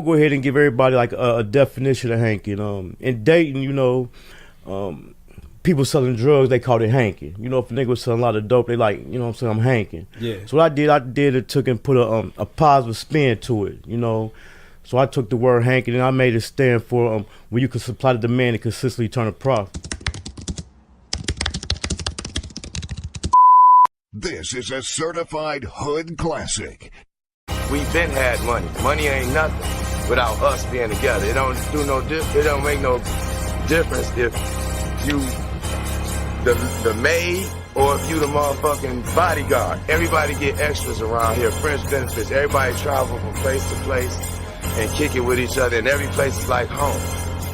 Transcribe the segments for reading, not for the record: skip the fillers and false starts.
gonna go ahead and give everybody like a definition of hanking. In Dayton, people selling drugs, they call it hanking. If a nigga was selling a lot of dope, they like, what I'm saying, I'm hanking. Yeah. So what I did it took and put a positive spin to it, So I took the word hanking and I made it stand for when you can supply the demand and consistently turn a profit. This is a certified hood classic. We've been had money. Money ain't nothing without us being together. It don't make no difference if you the maid or if you the motherfucking bodyguard. Everybody get extras around here, fringe benefits. Everybody travel from place to place and kick it with each other, and every place is like home.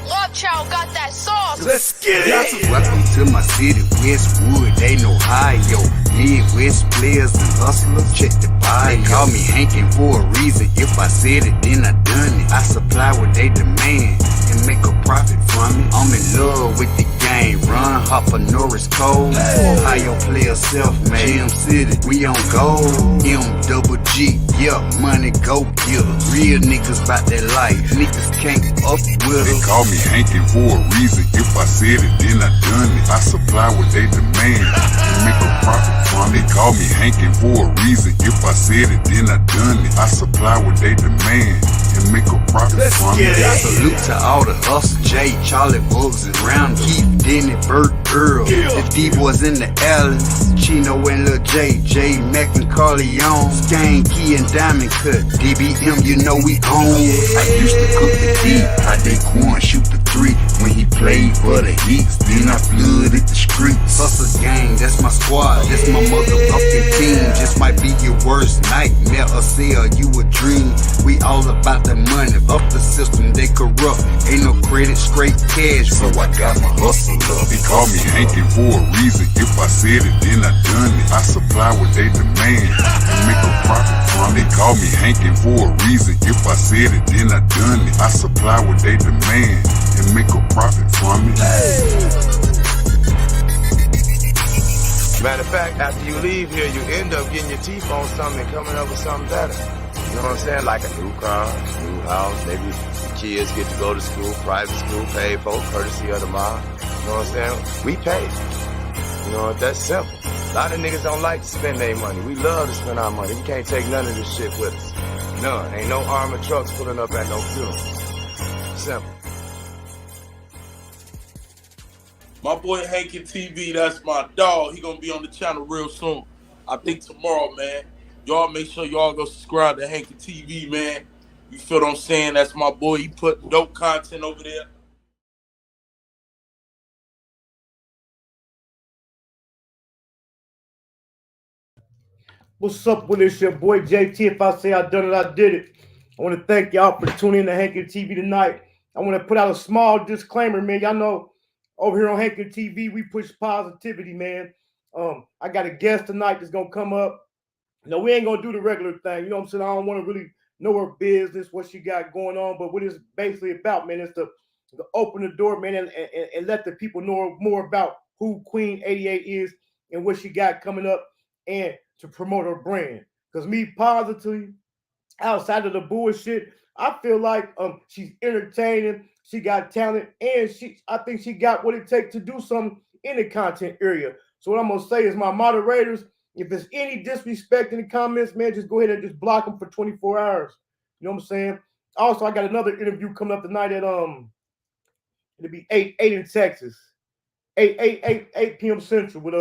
Love Child got that sauce. Let's get it. Welcome to my city, Westwood, ain't Ohio. Midwest players and hustlers, check the bio. They call me Hankin for a reason. If I said it, then I done it. I supply what they demand and make a profit from it. I'm in love with the game. Run, Hopper, Norris, Cole. Ohio player self-made. Jam City, we on gold. M-double-G, yeah, money go killers. Real niggas bout that life. Niggas can't up with us. They call me Hankin for a reason. If I said it, then I done it. I supply what they demand and make a profit from it. They call me Hankin for a reason. If I said it, then I done it. I supply what they demand and make a profit from it. Salute to all the hustle, Jay, Charlie, Bugs, and Round, Keith, Denny, Bert, Earl, the D-boys in the alleys, Chino and Lil J, J, Mac and Carleon, Skane, Key and Diamond Cut, DBM, you know we own. I used to cook the D, I did corn, shoot the 3, when he played for the Heats, then I flooded the streets. Hustle gang, that's my squad, that's my motherfucking team, just might be your worst nightmare or sell you a dream. We all about the money, up the system, they corrupt, ain't no credit, straight cash, so I got my hustle up. They call me Hankin for a reason. If I said it, then I done it. I supply what they demand and make a profit from it. They call me Hankin for a reason. If I said it, then I done it. I supply what they demand and make a profit from it. Matter of fact, after you leave here, you end up getting your teeth on something and coming up with something better. You know what I'm saying? Like a new car, new house, maybe the kids get to go to school, private school, paid for, courtesy of the mom. You know what I'm saying? We pay. That's simple. A lot of niggas don't like to spend their money. We love to spend our money. We can't take none of this shit with us. None. Ain't no armored trucks pulling up at no funerals. Simple. My boy Hankin TV, that's my dog. He gonna be on the channel real soon. I think tomorrow, man. Y'all make sure y'all go subscribe to Hankin TV, man. You feel what I'm saying? That's my boy. He put dope content over there. What's up with this? Your boy JT. If I say I done it, I did it. I want to thank y'all for tuning in to Hankin TV tonight. I want to put out a small disclaimer, man. Y'all know over here on Hankin TV, we push positivity, man. I got a guest tonight that's gonna come up. No, we ain't gonna do the regular thing. You know what I'm saying? I don't want to really know her business, what she got going on, but what it's basically about, man, is to open the door, man, and let the people know more about who Queen 88 is and what she got coming up, and to promote her brand. Because me positively, outside of the bullshit, I feel like she's entertaining, she got talent, and I think she got what it takes to do something in the content area. So what I'm gonna say is, my moderators, if there's any disrespect in the comments, man, just go ahead and just block them for 24 hours. You know what I'm saying? Also, I got another interview coming up tonight at it'll be 8 in Texas. 8 p.m. Central with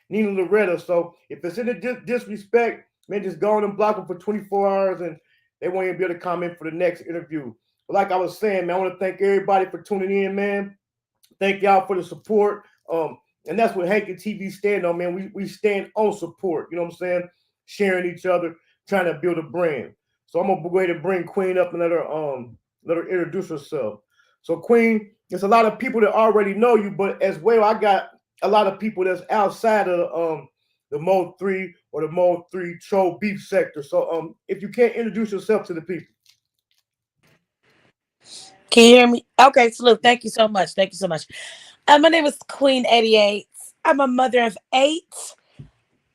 Nina Loretta. So if it's any disrespect, man, just go on and block them for 24 hours and they won't even be able to comment for the next interview. But like I was saying, man, I want to thank everybody for tuning in, man. Thank y'all for the support. And that's what Hankin TV stand on, man. We stand on support, you know what I'm saying? Sharing each other, trying to build a brand. So I'm gonna go ahead and bring Queen up and let her introduce herself. So Queen, there's a lot of people that already know you, but as well, I got a lot of people that's outside of the MO3 or the MO3 troll beef sector. So if you can't introduce yourself to the people. Can you hear me? Okay, salute. Thank you so much. Thank you so much. My name is Queen 88. I'm a mother of 8.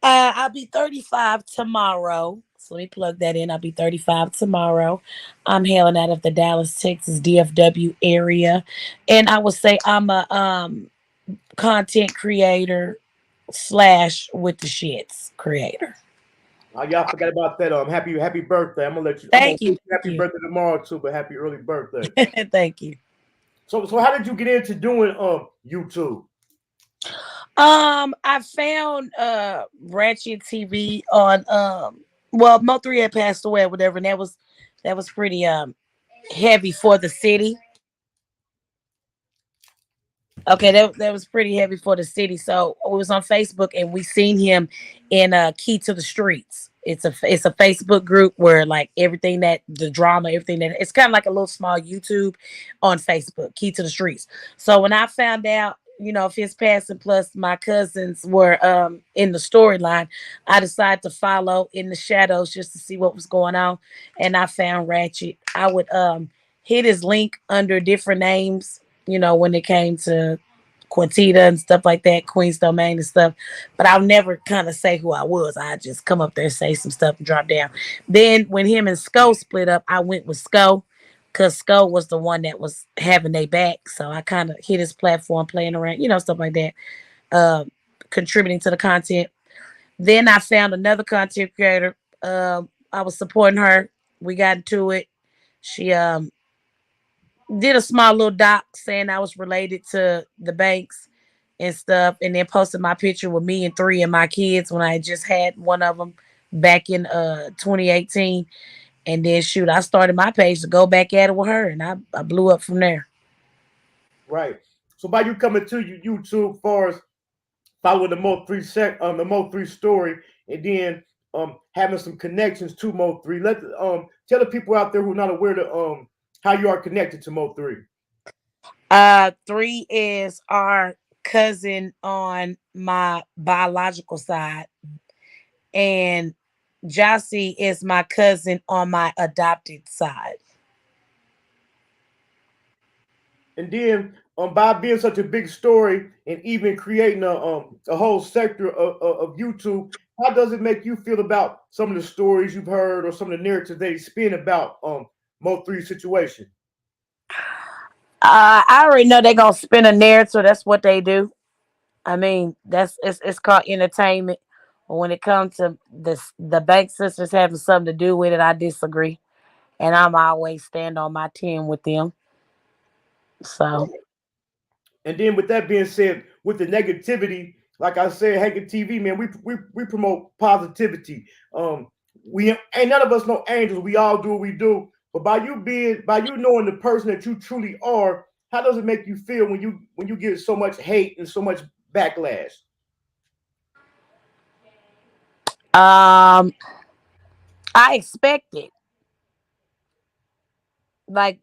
I'll be 35 tomorrow. So let me plug that in. I'll be 35 tomorrow. I'm hailing out of the Dallas, Texas DFW area. And I would say I'm a content creator slash with the shits creator. Oh, y'all forgot about that. Happy birthday. I'm gonna let you. I'm gonna Thank you. wish you happy birthday tomorrow too, but happy early birthday. Thank you. So how did you get into doing YouTube? I found Ratchet TV on well, MO3 had passed away or whatever, and that was pretty heavy for the city. Okay, that was pretty heavy for the city. So we was on Facebook and we seen him in Key to the Streets. It's a Facebook group where like everything that the drama, everything that it's kind of like a little small YouTube on Facebook, Key to the Streets. So when I found out, you know, of his passing, plus my cousins were in the storyline, I decided to follow in the shadows just to see what was going on. And I found Ratchet. I would hit his link under different names, you know, when it came to Quintita and stuff like that, Queen's Domain and stuff. But I'll never kind of say who I was. I just come up there, say some stuff, and drop down. Then when him and Sko split up, I went with Sko because Sko was the one that was having their back. So I kind of hit his platform, playing around, you know, stuff like that, contributing to the content. Then I found another content creator. I was supporting her. We got into it. She did a small little doc saying I was related to the Banks and stuff, and then posted my picture with me and 3 of my kids when I had just had one of them back in 2018. And then shoot, I started my page to go back at it with her, and I blew up from there. Right. So by you coming to YouTube, far as following the MO3 story, and then having some connections to MO3. Let tell the people out there who are not aware to how you are connected to MO3. 3 is our cousin on my biological side, and Jossie is my cousin on my adopted side. And then by being such a big story and even creating a whole sector of YouTube, how does it make you feel about some of the stories you've heard or some of the narratives they spin about MO3 situation? I already know they're gonna spin a narrative. That's what they do. I mean, it's called entertainment. But when it comes to the Bank sisters having something to do with it, I disagree. And I'm always stand on my 10 with them. So And then with that being said, with the negativity, like I said, Hankin TV, man, we promote positivity. We ain't none of us no angels. We all do what we do. But by you knowing the person that you truly are, how does it make you feel when you get so much hate and so much backlash? I expect it. Like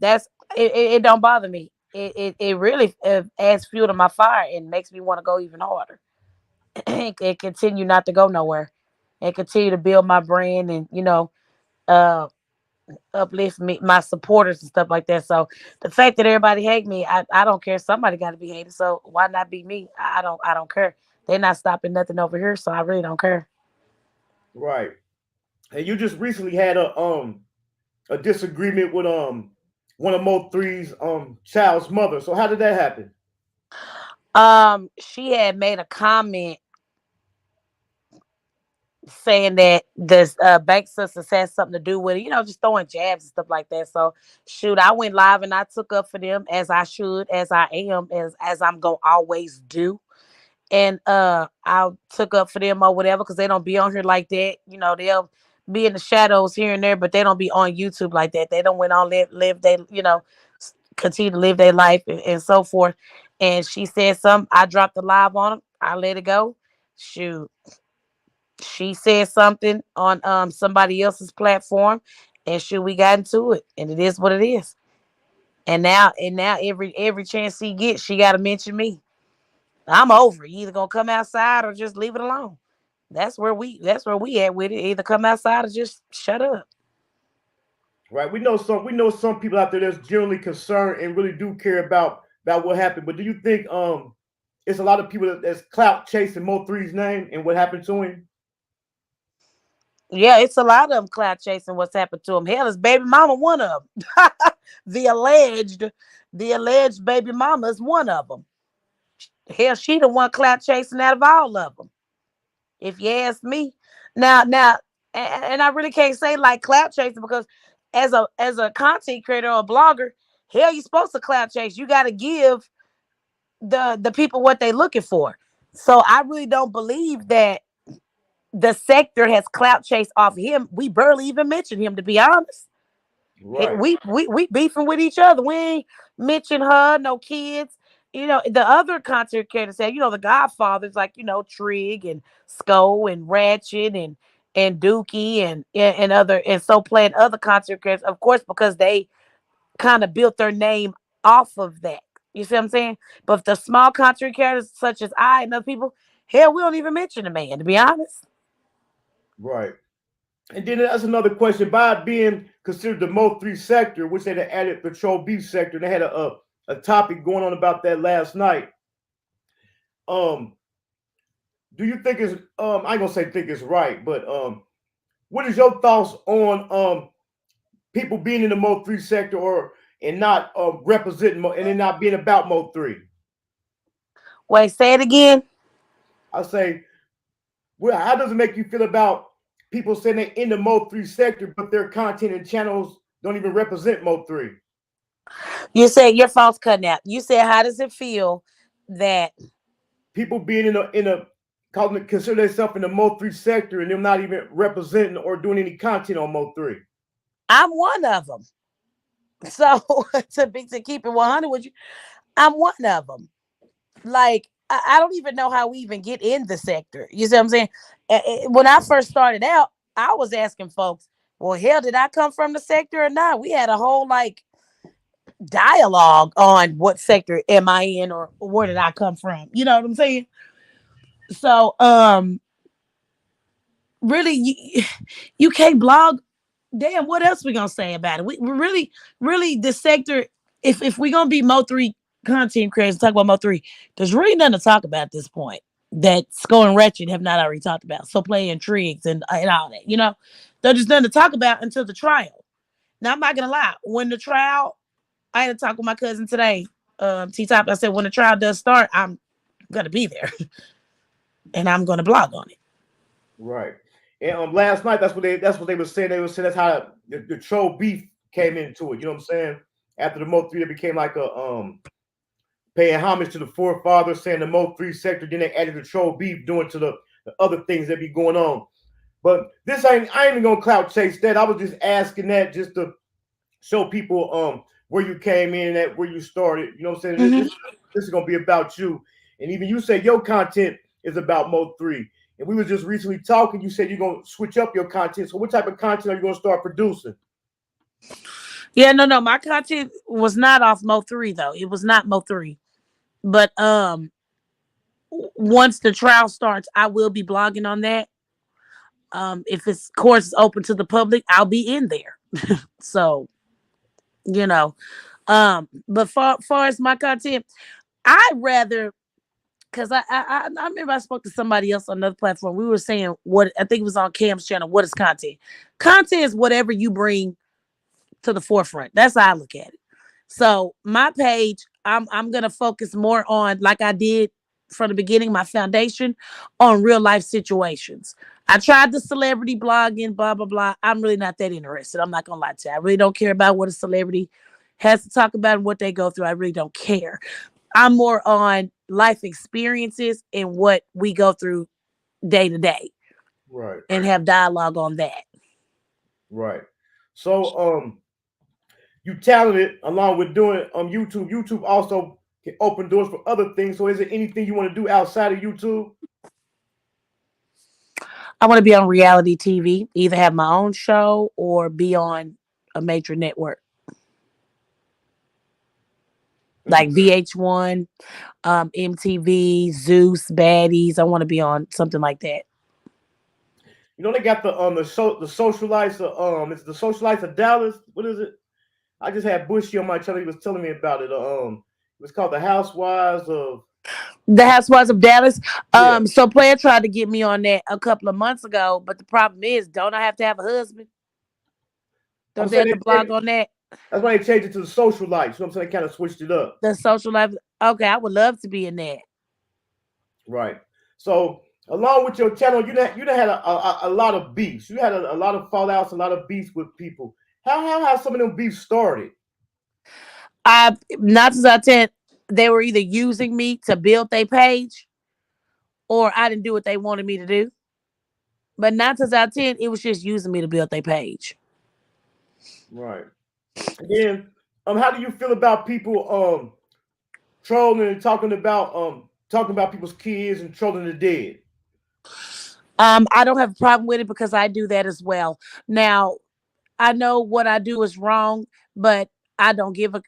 it don't bother me. It really adds fuel to my fire and makes me want to go even harder. And continue not to go nowhere, and continue to build my brand, and you know, uh, uplift me, my supporters and stuff like that. So the fact that everybody hate me, I don't care. Somebody got to be hated. So why not be me? I don't care. They're not stopping nothing over here, so I really don't care. Right. And you just recently had a disagreement with one of Mo3's child's mother. So how did that happen? She had made a comment saying that this Bank sisters had something to do with it, you know, just throwing jabs and stuff like that. So shoot, I went live and I took up for them, as I should, as I am, as I'm gonna always do. And I took up for them or whatever, because they don't be on here like that. You know, they'll be in the shadows here and there, but they don't be on YouTube like that. They don't went on live they, you know, continue to live their life and so forth. And she said something. I dropped the live on them. I let it go. Shoot, she said something on somebody else's platform, and shoot, we got into it, and it is what it is. And now every chance she gets, she got to mention me. I'm over it. You either gonna come outside or just leave it alone. That's where we at with it. Either come outside or just shut up. Right. We know some people out there that's generally concerned and really do care about what happened. But do you think it's a lot of people that's clout chasing Mo3's name and what happened to him? Yeah, it's a lot of them clout chasing what's happened to them. Hell, his baby mama one of them. the alleged, the alleged baby mama is one of them. Hell, she the one clout chasing out of all of them. If you ask me, now, and I really can't say like clout chasing because as a content creator or a blogger, hell, you supposed to clout chase. You got to give the people what they looking for. So I really don't believe that the sector has clout chase off him. We barely even mentioned him, to be honest. Right. We beefing with each other. We ain't mention her, no kids. The other content creators said, the Godfathers, like, Trig and Sko and Ratchet and Dookie and other, and so playing other content creators, of course, because they kind of built their name off of that. You see what I'm saying? But the small content creators such as I and other people, hell, we don't even mention the man, to be honest. Right. And then that's another question. By it being considered the MO3 sector, which they had added Patrol Beef sector, they had a topic going on about that last night. Do you think it's I ain't gonna say think it's right, but what is your thoughts on people being in the MO3 sector and not representing and it not being about MO3? Wait, say it again. I say, well, how does it make you feel about people saying they're in the MO3 sector, but their content and channels don't even represent MO3? You said your phone's cutting out. You said, how does it feel that people being consider themselves in the MO3 sector and them not even representing or doing any content on MO3? I'm one of them. So to keep it 100 with you, I'm one of them. Like, I don't even know how we even get in the sector. You see what I'm saying? When I first started out, I was asking folks, well, hell, did I come from the sector or not? We had a whole like dialogue on what sector am I in or where did I come from? You know what I'm saying? So really you can't blog. Damn, what else we gonna say about it? We really the sector, if we gonna be Mo3 content creators, talk about Mo3, there's really nothing to talk about at this point that Sko and Wretched have not already talked about. So playing Trigs and all that, there's just nothing to talk about until the trial. Now I'm not gonna lie, when the trial, I had to talk with my cousin today, T-Top. I said, when the trial does start, I'm gonna be there and I'm gonna blog on it. Right. And last night, that's what they were saying. They were saying that's how the troll beef came into it. You know what I'm saying? After the Mo3, it became like a paying homage to the forefathers, saying the Mo3 sector. Then they added the troll beef, doing to the other things that be going on. But I ain't even gonna clout chase that. I was just asking that just to show people where you came in at, where you started. You know what I'm saying? Mm-hmm. This is gonna be about you. And even you say your content is about Mo3. And we were just recently talking. You said you're going to switch up your content. So what type of content are you going to start producing? Yeah, no. My content was not off Mo3, though. It was not Mo3. But once the trial starts, I will be blogging on that. If it's course is open to the public, I'll be in there. So, but far as my content, I'd rather, because I remember I spoke to somebody else on another platform. We were saying what I think it was on Cam's channel. What is content? Content is whatever you bring to the forefront. That's how I look at it. So my page, I'm gonna focus more on, like I did from the beginning, my foundation on real life situations. I tried the celebrity blogging, blah blah blah. I'm really not that interested. I'm not gonna lie to you. I really don't care about what a celebrity has to talk about and what they go through. I really don't care. I'm more on life experiences and what we go through day to day. Right. And have dialogue on that. Right. So you talented along with doing YouTube. YouTube also can open doors for other things. So is there anything you want to do outside of YouTube? I want to be on reality TV, either have my own show or be on a major network. Like VH1, MTV, Zeus, Baddies. I want to be on something like that. They got the socialites it's the socialites of Dallas. What is it? I just had Bushy on my channel. He was telling me about it. It was called the Housewives of. The Housewives of Dallas. Yeah. So Player tried to get me on that a couple of months ago, but the problem is, don't I have to have a husband? I'm Don't they saying have to blog on that? that's why they changed it to the social life. You know what I'm saying? They kind of switched it up. The social life. Okay, I would love to be in that. Right. So along with your channel, you done had a lot of beefs. You had a lot of fallouts, a lot of beefs with people. How have some of them beefs started? Not since I 10, they were either using me to build their page, or I didn't do what they wanted me to do. But 9 times out of 10, it was just using me to build their page. Right. And then, how do you feel about people trolling and talking about people's kids and trolling the dead? I don't have a problem with it because I do that as well. Now, I know what I do is wrong, but I don't give a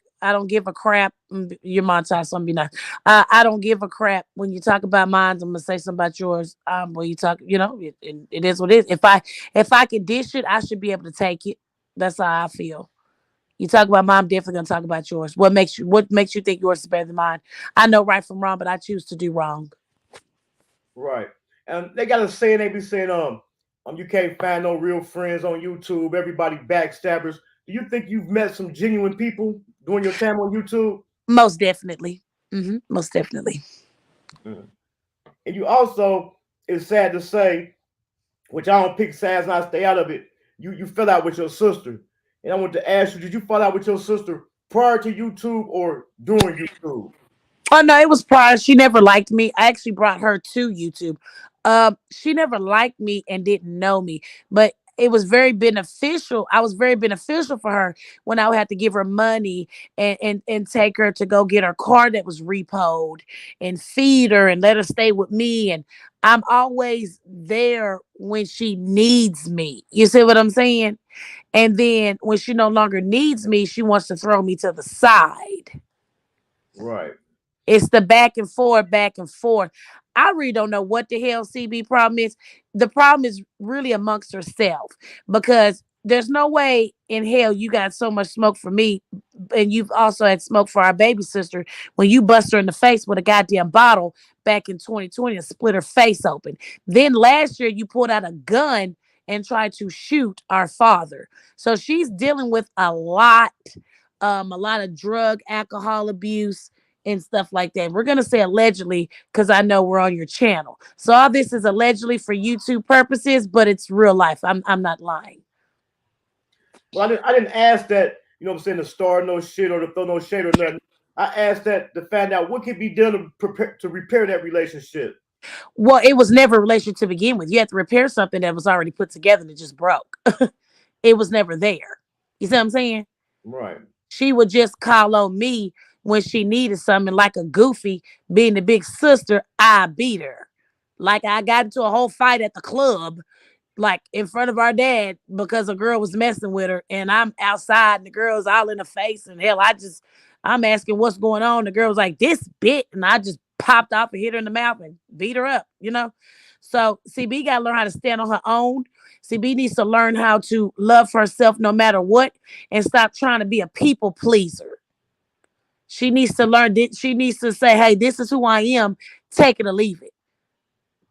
crap. Your montage, so I'm be nice. I don't give a crap when you talk about mine. I'm gonna say something about yours. When you talk, it is what it is. If I can dish it, I should be able to take it. That's how I feel. You talk about mine, I'm definitely gonna talk about yours. What makes you think yours is better than mine? I know right from wrong, but I choose to do wrong. Right. And they got a saying, they be saying, you can't find no real friends on YouTube. Everybody backstabbers. Do you think you've met some genuine people during your time on YouTube? Most definitely. Most definitely. Mm. And you also, it's sad to say, which I don't pick sides and I stay out of it. You fell out with your sister. And I want to ask you, did you fall out with your sister prior to YouTube or during YouTube? Oh no, it was prior. She never liked me. I actually brought her to YouTube. She never liked me and didn't know me, but it was very beneficial. I was very beneficial for her when I would have to give her money and take her to go get her car that was repoed and feed her and let her stay with me. And I'm always there when she needs me. You see what I'm saying? And then when she no longer needs me, she wants to throw me to the side. Right. It's the back and forth, back and forth. I really don't know what the hell CB problem is. The problem is really amongst herself, because there's no way in hell you got so much smoke for me, and you've also had smoke for our baby sister when you bust her in the face with a goddamn bottle back in 2020 and split her face open. Then last year you pulled out a gun and tried to shoot our father. So she's dealing with a lot of drug, alcohol abuse, and stuff like that. We're gonna say allegedly because I know we're on your channel. So all this is allegedly for YouTube purposes, but it's real life. I'm not lying. Well, I didn't ask that, you know what I'm saying, to start no shit or to throw no shade or nothing. I asked that to find out what could be done to repair that relationship. Well, it was never a relationship to begin with. You had to repair something that was already put together and it just broke. It was never there. You see what I'm saying? Right. She would just call on me when she needed something, like a goofy, being the big sister, I beat her. Like I got into a whole fight at the club, like in front of our dad, because a girl was messing with her, and I'm outside and the girl's all in the face, and hell, I'm asking what's going on. The girl was like, this bit, and I just popped off and hit her in the mouth and beat her up. So CB got to learn how to stand on her own. CB needs to learn how to love herself no matter what, and stop trying to be a people pleaser. She needs to learn. She needs to say, hey, this is who I am. Take it or leave it.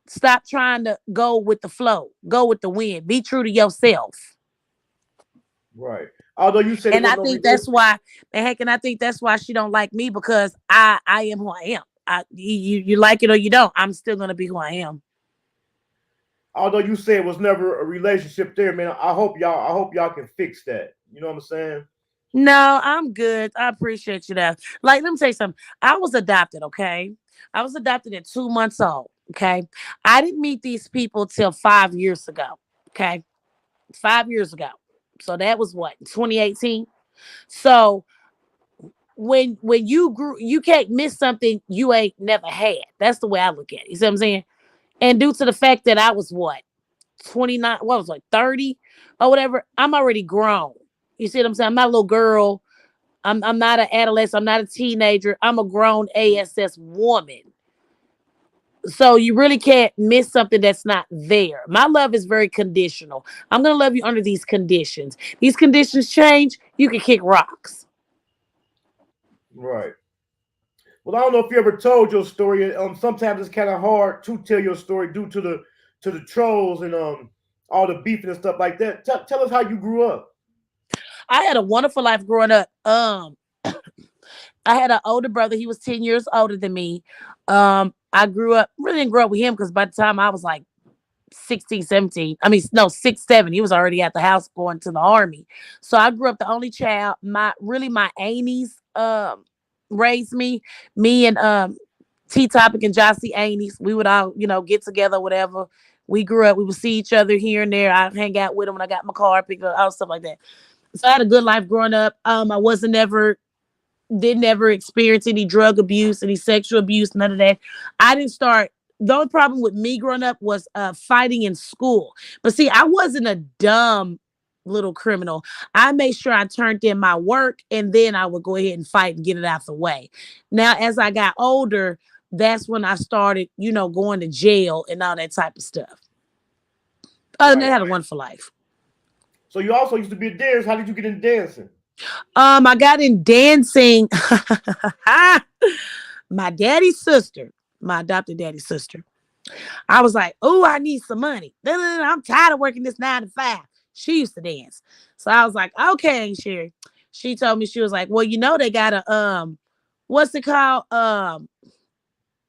Stop trying to go with the flow. Go with the wind. Be true to yourself. Right. Although you said, and I think that's why, and I think that's why she don't like me, because I am who I am. You like it or you don't. I'm still gonna be who I am. Although you said it was never a relationship there, man. I hope y'all can fix that. You know what I'm saying? No, I'm good. I appreciate you that. Like, let me tell you something. I was adopted, okay? I was adopted at 2 months old, okay? I didn't meet these people till 5 years ago, okay? 5 years ago. So that was what, 2018? So when you grew, you can't miss something you ain't never had. That's the way I look at it. You see what I'm saying? And due to the fact that I was what, 29, what was like 30 or whatever, I'm already grown. You see what I'm saying? I'm not a little girl. I'm not an adolescent. I'm not a teenager. I'm a grown ASS woman. So you really can't miss something that's not there. My love is very conditional. I'm going to love you under these conditions. These conditions change, you can kick rocks. Right. Well, I don't know if you ever told your story. Sometimes it's kind of hard to tell your story due to the trolls and all the beef and stuff like that. Tell us how you grew up. I had a wonderful life growing up. I had an older brother. He was 10 years older than me. I really didn't grow up with him because by the time I was like 16, 17, I mean, no, 6, 7, he was already at the house going to the army. So I grew up the only child. My aunties raised me. Me and T-Topic and Jossie Ainies, we would all, get together, whatever. We grew up, we would see each other here and there. I'd hang out with them when I got my car, pick up, all stuff like that. So I had a good life growing up. I didn't ever experience any drug abuse, any sexual abuse, none of that. The only problem with me growing up was fighting in school. But see, I wasn't a dumb little criminal. I made sure I turned in my work and then I would go ahead and fight and get it out the way. Now, as I got older, that's when I started, going to jail and all that type of stuff. Other than that, I had a wonderful life. So you also used to be a dancer. How did you get into dancing? I got in dancing. My daddy's sister, my adopted daddy's sister. I was like, oh, I need some money. I'm tired of working this 9 to 5. She used to dance. So I was like, okay, Sherry. She told me, she was like, well, they got a, what's it called?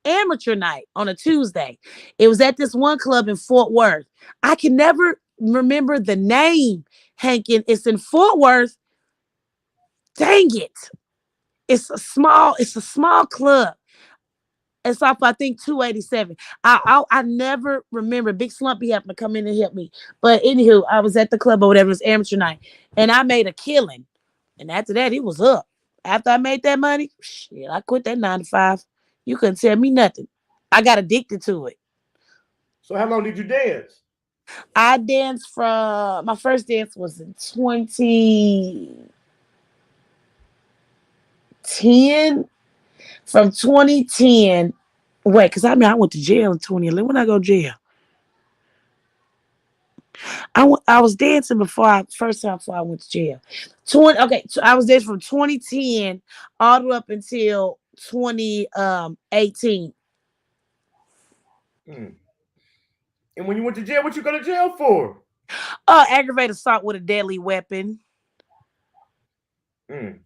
Amateur night on a Tuesday. It was at this one club in Fort Worth. I can never remember the name, Hankin. It's in Fort Worth. Dang it. It's a small club. It's off, I think, 287. I never remember. Big Slumpy happened to come in and help me. But anywho, I was at the club or whatever. It was amateur night. And I made a killing. And after that, it was up. After I made that money, shit, I quit that 9 to 5. You couldn't tell me nothing. I got addicted to it. So how long did you dance? I danced my first dance was in 2010. From 2010, because I went to jail in 2011. When I go to jail, I was dancing first time before I went to jail. So I was dancing from 2010 all the way up until 2018. And when you went to jail, what you go to jail for? Aggravated assault with a deadly weapon. So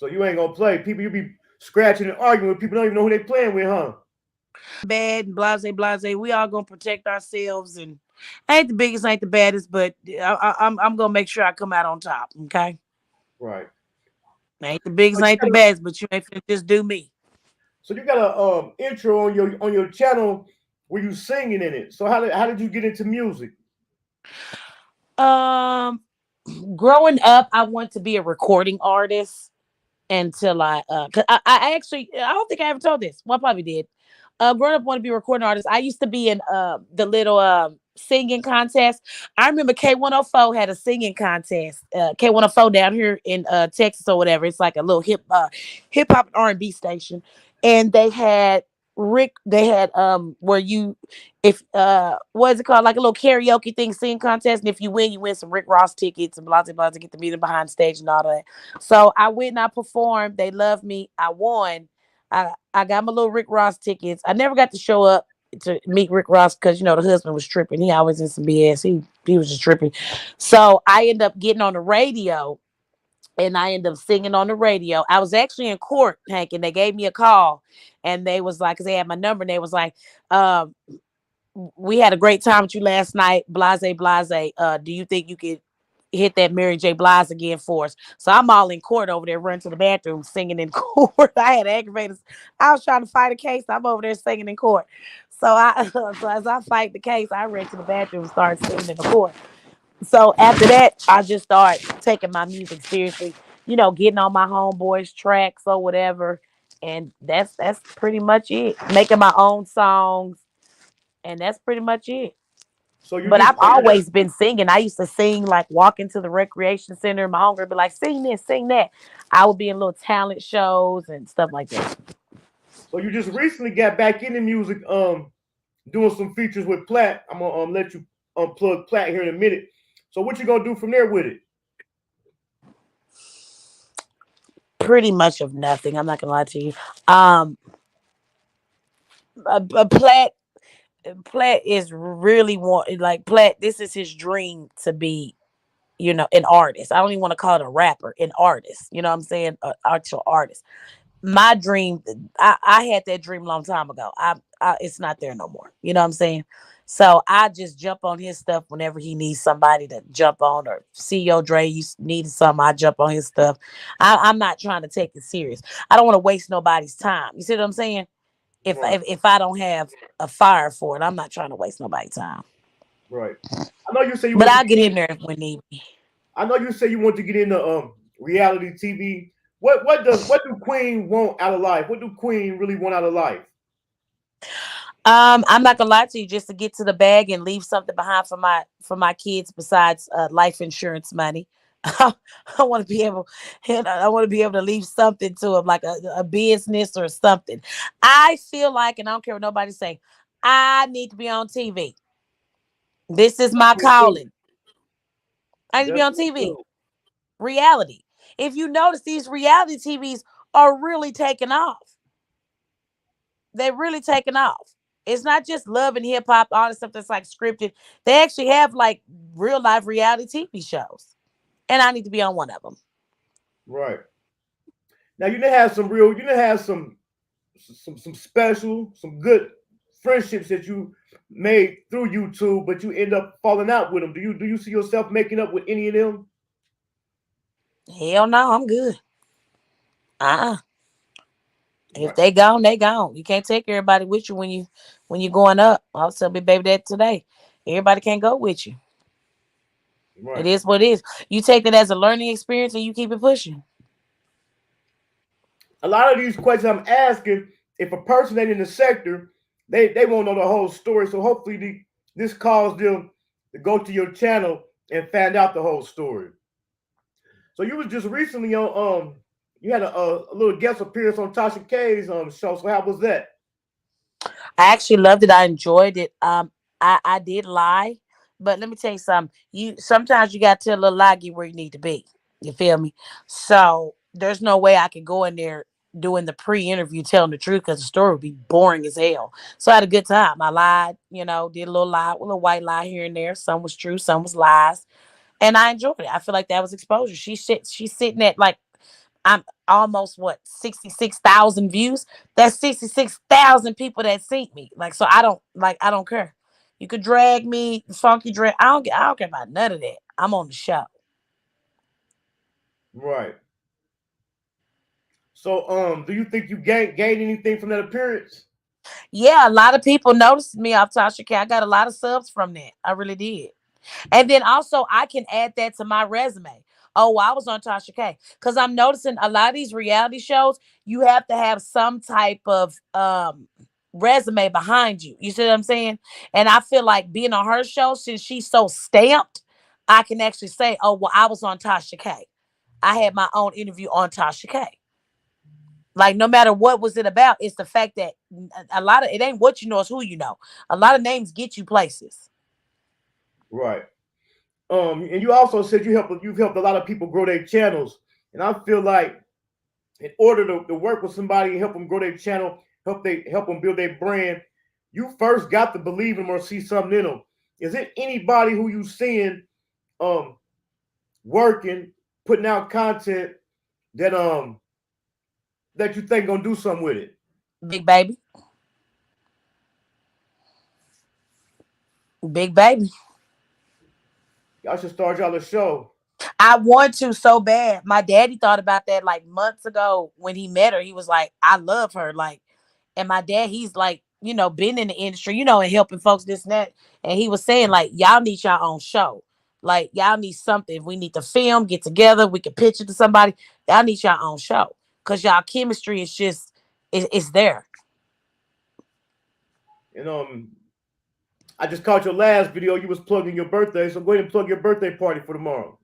you ain't gonna play. People, you be scratching and arguing with people, don't even know who they playing with, huh? Bad and blase. We all gonna protect ourselves, and I ain't the biggest, ain't the baddest, but I'm gonna make sure I come out on top. Okay. Right. I ain't the biggest, ain't the baddest, but you ain't finna just do me. So you got a intro on your channel where you singing in it. So how did you get into music? Growing up, I wanted to be a recording artist. Until cause I actually, I don't think I ever told this. Well, I probably did. Growing up, I wanted to be a recording artist. I used to be in the little singing contest. I remember K104 had a singing contest. K104 down here in Texas or whatever. It's like a little hip hop and R&B station, and they had where you, what is it called, like a little karaoke thing, singing contest, and if you win some Rick Ross tickets and blah to get the music behind stage and all that. So I went and I performed. They loved me. I won. I got my little Rick Ross tickets. I never got to show up to meet Rick Ross because the husband was tripping. He always in some BS. He was just tripping. So I ended up getting on the radio. And I ended up singing on the radio. I was actually in court, Hank, and they gave me a call. And they was like, because they had my number, and they was like, we had a great time with you last night. Blase. Do you think you could hit that Mary J. Blige again for us? So I'm all in court over there, running to the bathroom, singing in court. I had aggravators. I was trying to fight a case. I'm over there singing in court. So as I fight the case, I ran to the bathroom and started singing in the court. So after that, I just started taking my music seriously, getting on my homeboys' tracks or whatever. And that's pretty much it. Making my own songs. And that's pretty much it. But I've always been singing. I used to sing, like walking to the recreation center. My homegirl would be like, sing this, sing that. I would be in little talent shows and stuff like that. So you just recently got back into music, doing some features with Platt. I'm gonna let you unplug Platt here in a minute. So what you gonna do from there with it? Pretty much of nothing. I'm not gonna lie to you. Um, a Platt is really Platt. This is his dream to be, an artist. I don't even want to call it a rapper, an artist. You know what I'm saying? An actual artist. My dream, I had that dream a long time ago. It's not there no more. You know what I'm saying? So I just jump on his stuff whenever he needs somebody to jump on, or CEO Dre, you needed something, I jump on his stuff. I'm not trying to take it serious. I don't want to waste nobody's time. You see what I'm saying? If, Right. if I don't have a fire for it, I'm not trying to waste nobody's time. Right. I know you say you But want to I'll get in there when need be. I know you say you want to get into reality TV. What do Queen want out of life? What do Queen really want out of life? I'm not gonna lie to you, just to get to the bag and leave something behind for my kids besides life insurance money. I want to be able, I want to be able to leave something to them, like a business or something. I feel like, and I don't care what nobody say, I need to be on TV. This is my calling. I need to be on TV. Reality. If you notice, these reality TVs are really taking off. They're really taking off. It's not just love and hip hop, all the stuff that's like scripted. They actually have like real life reality TV shows, and I need to be on one of them. Right. Now you didn't have some special, some good friendships that you made through YouTube, but you end up falling out with them. Do you see yourself making up with any of them? Hell no, I'm good. Right. If they gone, they gone. You can't take everybody with you when you're going up. I was telling my baby that today. Everybody can't go with you. Right. It is what it is. You take it as a learning experience and you keep it pushing. A lot of these questions I'm asking, if a person ain't in the sector, they won't know the whole story. So hopefully this caused them to go to your channel and find out the whole story. So you was just recently on you had a little guest appearance on Tasha K's show. So how was that? I actually loved it. I enjoyed it. I did lie, but let me tell you something. You sometimes you gotta tell a little lie, get where you need to be. You feel me? So there's no way I could go in there doing the pre-interview telling the truth, because the story would be boring as hell. So I had a good time. I lied, did a little lie, a little white lie here and there. Some was true, some was lies, and I enjoyed it. I feel like that was exposure. She's sitting at like, I'm almost 66,000 views. That's 66,000 people that see me. Like, so I don't care. You could drag me, funky drag. I don't care about none of that. I'm on the show. Right. So do you think you gained anything from that appearance? Yeah, a lot of people noticed me off Tasha K. I got a lot of subs from that. I really did. And then also I can add that to my resume. Oh, well, I was on Tasha K. Because I'm noticing a lot of these reality shows, you have to have some type of resume behind you. You see what I'm saying? And I feel like being on her show, since she's so stamped, I can actually say, oh, well, I was on Tasha K. I had my own interview on Tasha K. Like, no matter what was it about, it's the fact that a lot of it ain't what you know, it's who you know. A lot of names get you places. Right. And you also said you've helped a lot of people grow their channels, and I feel like in order to work with somebody and help them grow their channel, help them build their brand, you first got to believe them or see something in them. Is it anybody who you seeing working, putting out content that that you think gonna do something with it? Big baby. Big baby. Y'all should start y'all a show. I want to so bad. My daddy thought about that like months ago when he met her. He was like, I love her. Like, and my dad, he's like, been in the industry, and helping folks, this and that. And he was saying, like, y'all need your own show. Like, y'all need something. We need to film, get together. We can pitch it to somebody. Y'all need your own show. Because y'all chemistry is just, it's there. And I just caught your last video. You was plugging your birthday, so go ahead and plug your birthday party for tomorrow.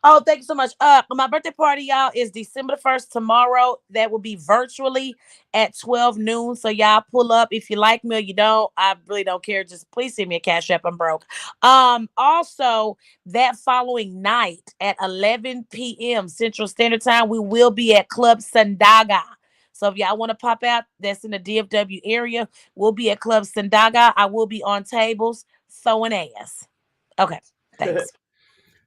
Oh, thank you so much. My birthday party, y'all, is December the 1st tomorrow. That will be virtually at 12 noon. So y'all pull up if you like me or you don't. I really don't care. Just please send me a cash app. I'm broke. Also that following night at 11 p.m. Central Standard Time, we will be at Club Sandaga. So if y'all want to pop out, that's in the DFW area. We'll be at Club Sandaga. I will be on tables throwing ass. Okay, thanks.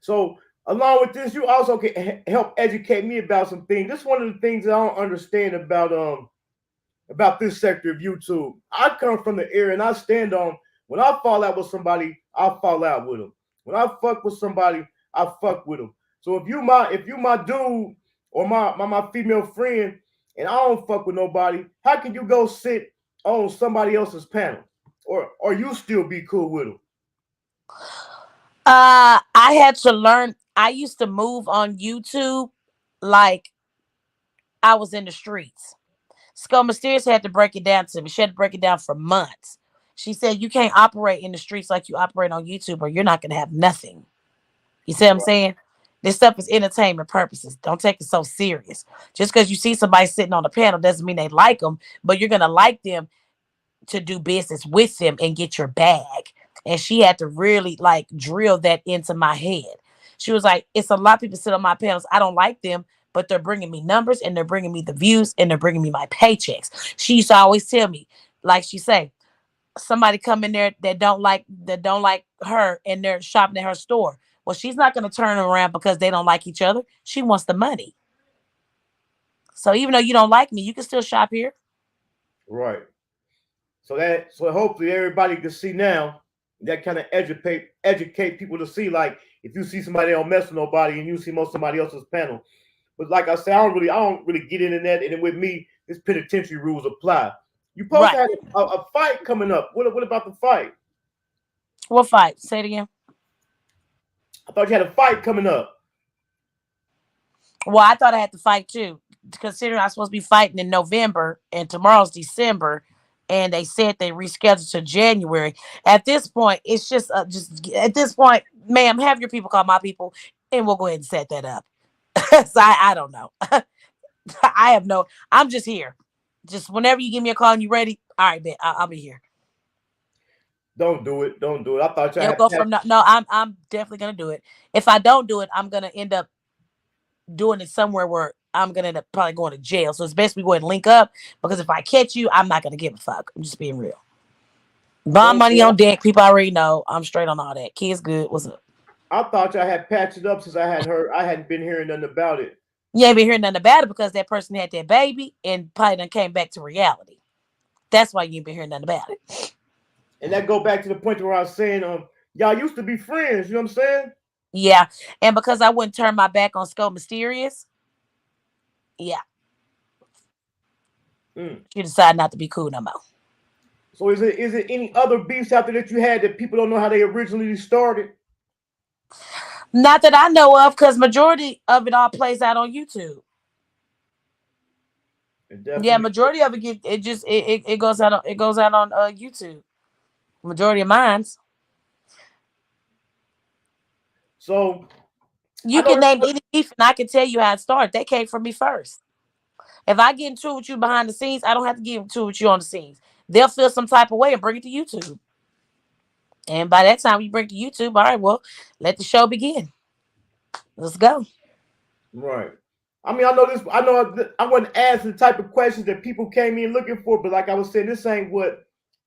So along with this, you also can help educate me about some things. This is one of the things that I don't understand about this sector of YouTube. I come from the area and I stand on when I fall out with somebody, I fall out with them. When I fuck with somebody, I fuck with them. So if you my dude or my female friend and I don't fuck with nobody, how can you go sit on somebody else's panel? Or you still be cool with them? I had to learn. I used to move on YouTube like I was in the streets. Skull Mysterious had to break it down to me. She had to break it down for months. She said, you can't operate in the streets like you operate on YouTube or you're not going to have nothing. You see what I'm saying? This stuff is entertainment purposes. Don't take it so serious. Just because you see somebody sitting on the panel doesn't mean they like them, but you're going to like them to do business with them and get your bag. And she had to really like drill that into my head. She was like, it's a lot of people sit on my panels. I don't like them, but they're bringing me numbers and they're bringing me the views and they're bringing me my paychecks. She used to always tell me, like she say, somebody come in there that don't like her and they're shopping at her store. Well, she's not going to turn around because they don't like each other. She wants the money. So even though you don't like me, you can still shop here. Right. So hopefully everybody can see now. That kind of educate people to see, like, if you see somebody don't mess with nobody and you see somebody else's panel. But like I said, I don't really get into that. And then with me, this penitentiary rules apply. You supposed to have a fight coming up. What about the fight? What fight? Say it again. I thought you had a fight coming up. Well, I thought I had to fight too, considering I'm supposed to be fighting in November and tomorrow's December. And they said they rescheduled to January. At this point, it's just at this point, ma'am, have your people call my people, and we'll go ahead and set that up. So I don't know. I have no. I'm just here. Just whenever you give me a call and you ready, all right, man, I'll be here. Don't do it. I thought You'll go from no. I'm definitely gonna do it. If I don't do it, I'm gonna end up doing it somewhere where I'm gonna end up probably going to jail. So it's best we go ahead and link up, because if I catch you, I'm not gonna give a fuck. I'm just being real. Bond money on deck. People already know I'm straight on all that. Kids good. What's up? I thought y'all had patched it up since I hadn't been hearing nothing about it. You ain't been hearing nothing about it because that person had their baby and probably done came back to reality. That's why you ain't been hearing nothing about it. And that go back to the point where I was saying, y'all used to be friends. You know what I'm saying? Yeah, and because I wouldn't turn my back on Skull Mysterious, yeah, she decided not to be cool no more. So is it any other beefs out there that you had that people don't know how they originally started? Not that I know of, because majority of it all plays out on YouTube. Yeah, majority of it goes out on YouTube. Majority of mine's. So you can name any beef and I can tell you how it started. They came from me first. If I get into it with you behind the scenes, I don't have to get into it with you on the scenes. They'll feel some type of way and bring it to YouTube. And by that time, you bring it to YouTube, all right, well, let the show begin. Let's go. Right. I mean, I wasn't asking the type of questions that people came in looking for, but like I was saying, this ain't what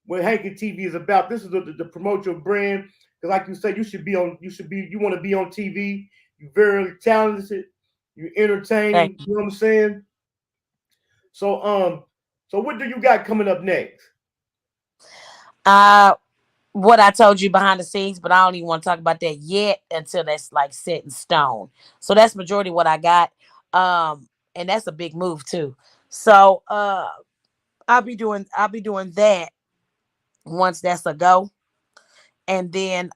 Hankin TV is about. This is to promote your brand. Because like you said, you want to be on TV. You're very talented. You're entertaining. You know what I'm saying? So what do you got coming up next? What I told you behind the scenes, but I don't even want to talk about that yet until that's like set in stone. So that's majority what I got. And that's a big move too. So I'll be doing that once that's a go. And then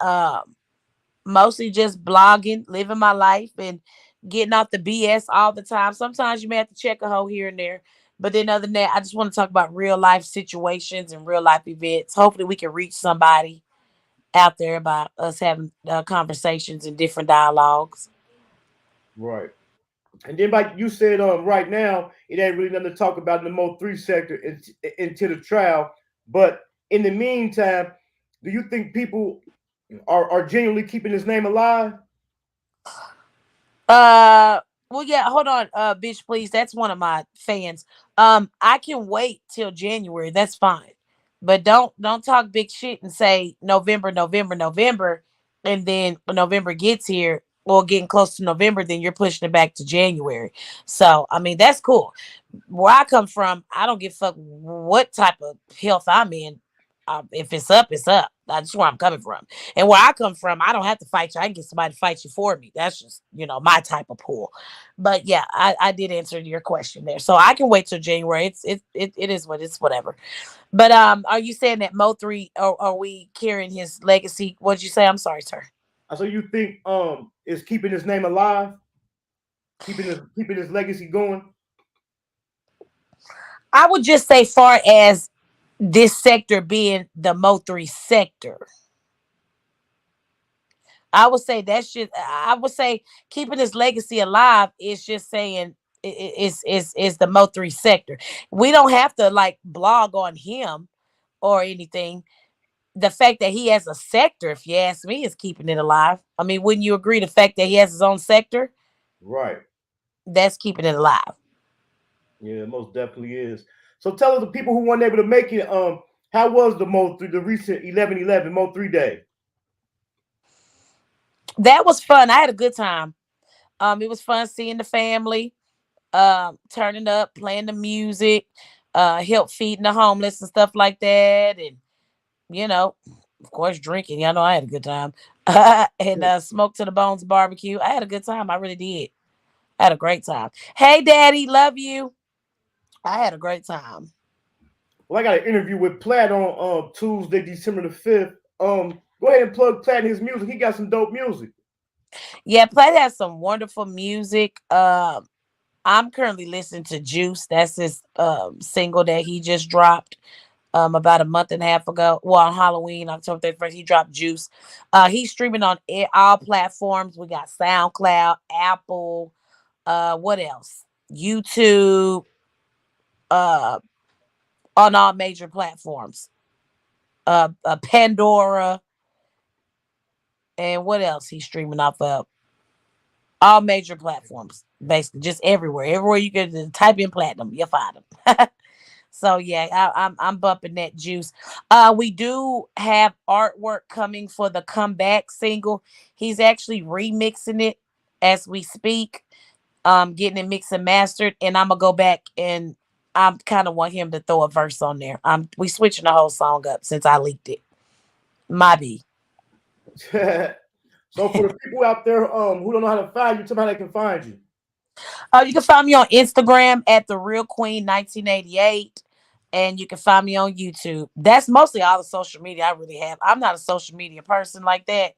mostly just blogging, living my life and getting off the BS all the time. Sometimes you may have to check a hoe here and there. But then other than that, I just want to talk about real life situations and real life events. Hopefully we can reach somebody out there about us having conversations and different dialogues. Right. And then, like you said, right now it ain't really nothing to talk about in the MO3 sector until the trial. But in the meantime, do you think people are genuinely keeping his name alive? Well, yeah, hold on, bitch, please. That's one of my fans. I can wait till January. That's fine. But don't talk big shit and say November, November, November, and then when November gets here or getting close to November, then you're pushing it back to January. So I mean that's cool. Where I come from, I don't give a fuck what type of health I'm in. If it's up, it's up. That's where I'm coming from. And where I come from, I don't have to fight you. I can get somebody to fight you for me. That's just, my type of pool. But yeah, I did answer your question there. So I can wait till January. It is what it's whatever. But are you saying that Mo3 are we carrying his legacy? What'd you say? I'm sorry, sir. So you think is keeping his name alive, keeping his legacy going? I would just say far as this sector being the Mo3 sector. I would say that's just. I would say keeping his legacy alive is just saying is the Mo3 sector. We don't have to like blog on him or anything. The fact that he has a sector, if you ask me, is keeping it alive. I mean, wouldn't you agree? The fact that he has his own sector, Right. that's keeping it alive. Yeah, it most definitely is. So tell us the people who weren't able to make it. How was the Mo3, the recent 11/11 Mo3 day? That was fun. I had a good time. It was fun seeing the family, turning up, playing the music, help feeding the homeless and stuff like that, and of course, drinking. Y'all know I had a good time. And smoke to the bones barbecue. I had a good time. I really did. I had a great time. Hey, Daddy, love you. I had a great time. Well, I got an interview with Platt on Tuesday, December the 5th. Go ahead and plug Platt in his music. He got some dope music. Yeah, Platt has some wonderful music. I'm currently listening to Juice. That's his single that he just dropped about a month and a half ago. Well, on Halloween, October 31st, he dropped Juice. He's streaming on all platforms. We got SoundCloud, Apple, what else? YouTube, on all major platforms. Pandora, and what else he's streaming off of? All major platforms, basically, just everywhere. Everywhere you can type in platinum, you'll find them. So yeah, I'm bumping that Juice. We do have artwork coming for the comeback single. He's actually remixing it as we speak. Getting it mixed and mastered, and I'm gonna go back and I kind of want him to throw a verse on there. We switching the whole song up since I leaked it. My B. So for the people out there who don't know how to find you, tell them how they can find you. You can find me on Instagram at the Real Queen 1988, and you can find me on YouTube. That's mostly all the social media I really have. I'm not a social media person like that,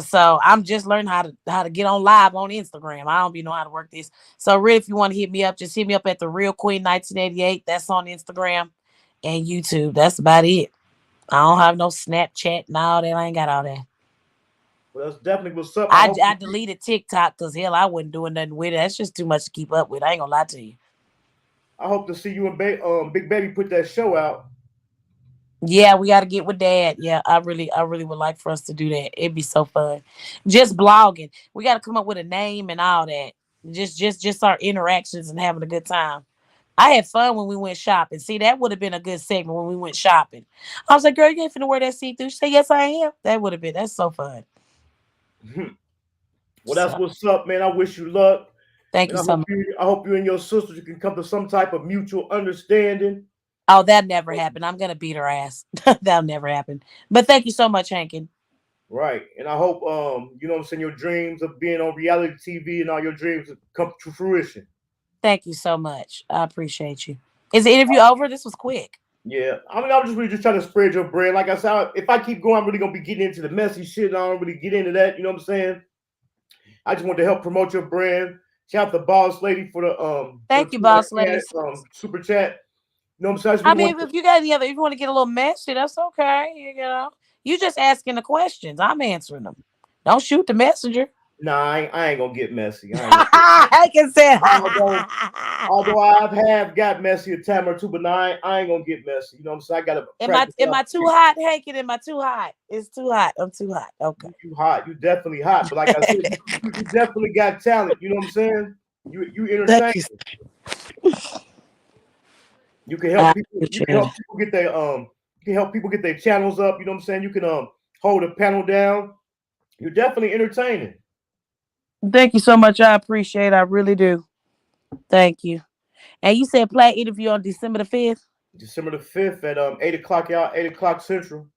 so I'm just learning how to get on live on Instagram. I don't be know how to work this. So really, if you want to hit me up, just hit me up at the Real Queen 1988. That's on Instagram and YouTube. That's about it. I don't have no Snapchat and all that. I ain't got all that. Well, that's definitely what's up. I deleted TikTok because hell, I wasn't doing nothing with it. That's just too much to keep up with. I ain't gonna lie to you. I hope to see you and Big Baby put that show out. Yeah, we got to get with Dad. Yeah, I really would like for us to do that. It'd be so fun. Just blogging. We got to come up with a name and all that. Just our interactions and having a good time. I had fun when we went shopping. See, that would have been a good segment when we went shopping. I was like, girl, you ain't finna wear that see-through. She said, yes, I am. That's so fun. Well, that's what's up, man. I wish you luck. Thank you so much. I hope you and your sisters can come to some type of mutual understanding. Oh, that never happened. I'm gonna beat her ass. That'll never happen. But thank you so much, Hankin. Right. And I hope you know what I'm saying, your dreams of being on reality TV and all your dreams come to fruition. Thank you so much. I appreciate you. Is the interview over? This was quick. Yeah. I mean, I'm just really trying to spread your brand. Like I said, if I keep going, I'm really gonna be getting into the messy shit, and I don't really get into that. You know what I'm saying? I just want to help promote your brand. Shout out the boss lady for the thank you, boss lady. Super chat. You know what I'm saying? I mean, if you got any other, if you want to get a little messy, that's okay. You just asking the questions. I'm answering them. Don't shoot the messenger. Nah, I ain't gonna get messy. I can say. Although I have got messy a time or two, but nah, I ain't gonna get messy. You know what I'm saying? I gotta practice. Am I too hot, Hankin? Am I too hot? It's too hot. I'm too hot. Okay. You hot. You definitely hot. But like I said, you definitely got talent. You know what I'm saying? You entertain. Thank you. You can help I people. You appreciate can help it. people get their You can help people get their channels up. You know what I'm saying? You can hold a panel down. You're definitely entertaining. Thank you so much. I appreciate it. I really do. Thank you. And you said play interview on December the 5th? December the 5th at 8 o'clock, y'all, 8 o'clock Central.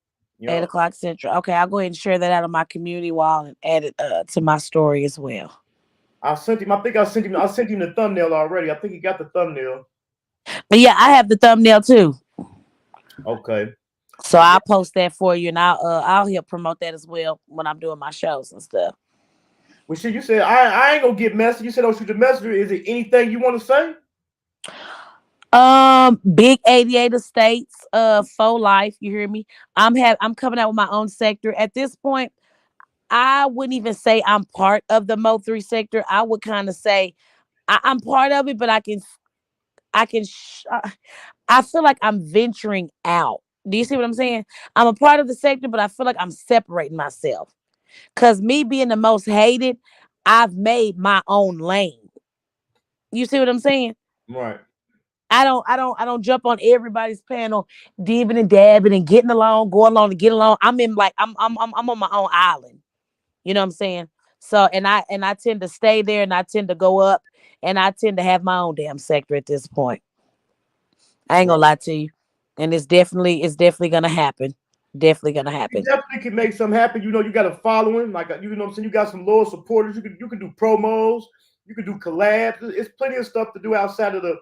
8 o'clock Central. Okay, I'll go ahead and share that out on my community wall and add it to my story as well. I sent him. I think I sent him the thumbnail already. I think he got the thumbnail. But yeah, I have the thumbnail too. Okay. So I'll post that for you, and I'll help promote that as well when I'm doing my shows and stuff. Well, shit, you said I ain't gonna get messy. You said don't shoot the messenger. Is it anything you want to say? Big 88 estates, for life. You hear me? I'm coming out with my own sector. At this point, I wouldn't even say I'm part of the MO3 sector. I would kind of say I'm part of it, but I feel like I'm venturing out. Do you see what I'm saying? I'm a part of the sector, but I feel like I'm separating myself. Cause me being the most hated, I've made my own lane. You see what I'm saying? Right. I don't jump on everybody's panel, dibbing and dabbing and getting along, going along to get along. I'm in like I'm on my own island. You know what I'm saying? So and I tend to stay there and I tend to go up and I tend to have my own damn sector at this point. I ain't gonna lie to you. And it's definitely gonna happen. Definitely gonna You happen. definitely can make something happen. You know, you got a following, like you know what I'm saying. You got some loyal supporters. You can do promos. You can do collabs. It's plenty of stuff to do outside of the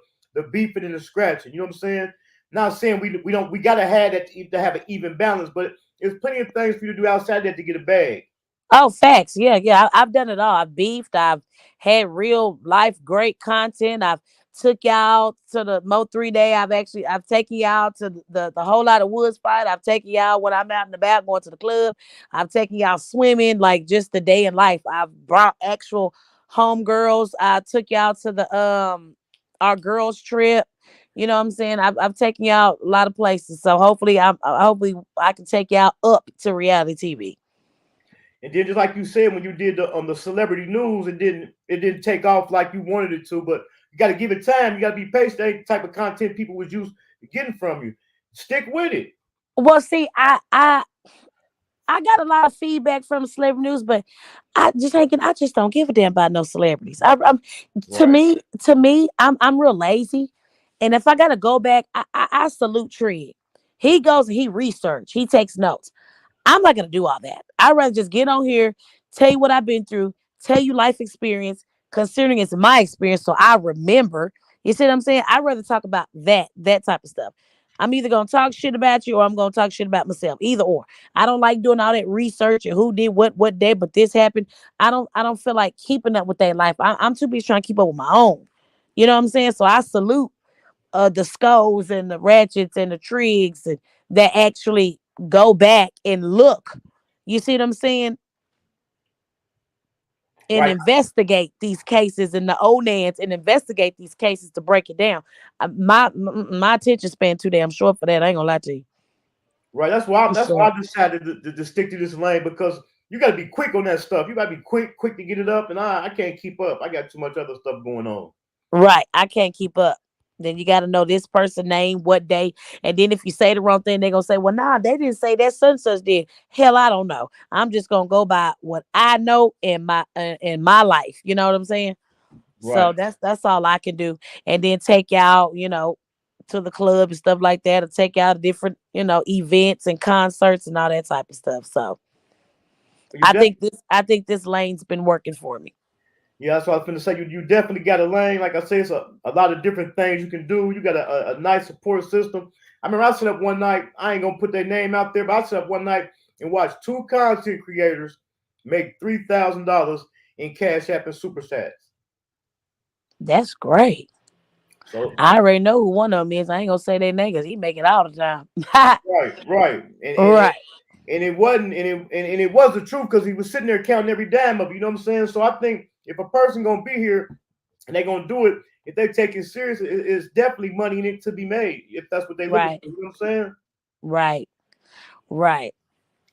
beefing and the scratching. You know what I'm saying? Not saying we gotta have that to have an even balance, but there's plenty of things for you to do outside that to get a bag. Oh, facts. Yeah. I've done it all. I've beefed. I've had real life great content. I've took y'all to the Mo3 day. I've taken y'all to the whole lot of woods fight. I've taken y'all when I'm out and about going to the club. I've taken y'all swimming, like just the day in life. I've brought actual homegirls. I took y'all to the our girls trip. You know what I'm saying? I've taken y'all a lot of places. So hopefully hopefully I can take y'all up to reality TV. And then just like you said, when you did the celebrity news, it didn't take off like you wanted it to. But you got to give it time. You got to be patient. That ain't the type of content people was used to getting from you. Stick with it. Well, see, I got a lot of feedback from celebrity news, but I just don't give a damn about no celebrities. Right. To me, I'm real lazy, and if I gotta go back, I salute Trey. He goes and he research, he takes notes. I'm not gonna do all that. I'd rather just get on here, tell you what I've been through, tell you life experience, considering it's my experience, so I remember. You see what I'm saying? I'd rather talk about that type of stuff. I'm either gonna talk shit about you or I'm gonna talk shit about myself. Either or. I don't like doing all that research and who did what day, but this happened. I don't feel like keeping up with their life. I'm too busy trying to keep up with my own. You know what I'm saying? So I salute the skulls and the ratchets and the trigs and that actually go back and look. You see what I'm saying? And Right. investigate these cases and the ONANs and investigate these cases to break it down. My attention span too damn short for that. I ain't gonna lie to you. Right. That's why So I decided to stick to this lane because you got to be quick on that stuff. You got to be quick to get it up, and I can't keep up. I got too much other stuff going on. right, I can't keep up. Then you got to know this person name, what day, and then if you say the wrong thing, they're gonna say, "Well, nah, they didn't say that such and such did." Hell, I don't know. I'm just gonna go by what I know in my life. You know what I'm saying? So Right. that's all I can do. And then take y'all, to the club and stuff like that, or take y'all to different, events and concerts and all that type of stuff. So You I think this lane's been working for me. Yeah, that's what I was going to say. You definitely got a lane. Like I say, it's a lot of different things you can do. You got a nice support system. I remember I set up one night. I ain't going to put their name out there, but I set up one night and watched two content creators make $3,000 in Cash App and Super Chats. That's great. So, I already know who one of them is. I ain't gonna say their name because he make it all the time. right. And Right. and it wasn't, and it was the truth because he was sitting there counting every dime of it. You know what I'm saying? So I think if a person gonna be here and they gonna do it, if they take it serious, it's definitely money in it to be made. If that's what they looking for, you know what I'm saying? Right. Right.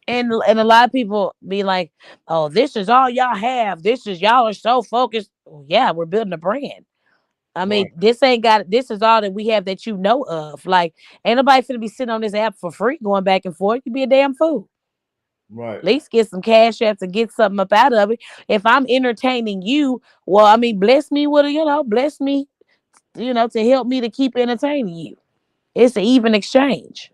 And a lot of people be like, "Oh, this is all y'all have. This is y'all are so focused." Well, yeah, we're building a brand. I mean, Right. this is all that we have that you know of. Like, ain't nobody finna be sitting on this app for free going back and forth. You be a damn fool. Right. At least get some cash apps and get something up out of it. If I'm entertaining you, well, I mean, bless me with bless me, to help me to keep entertaining you. It's an even exchange.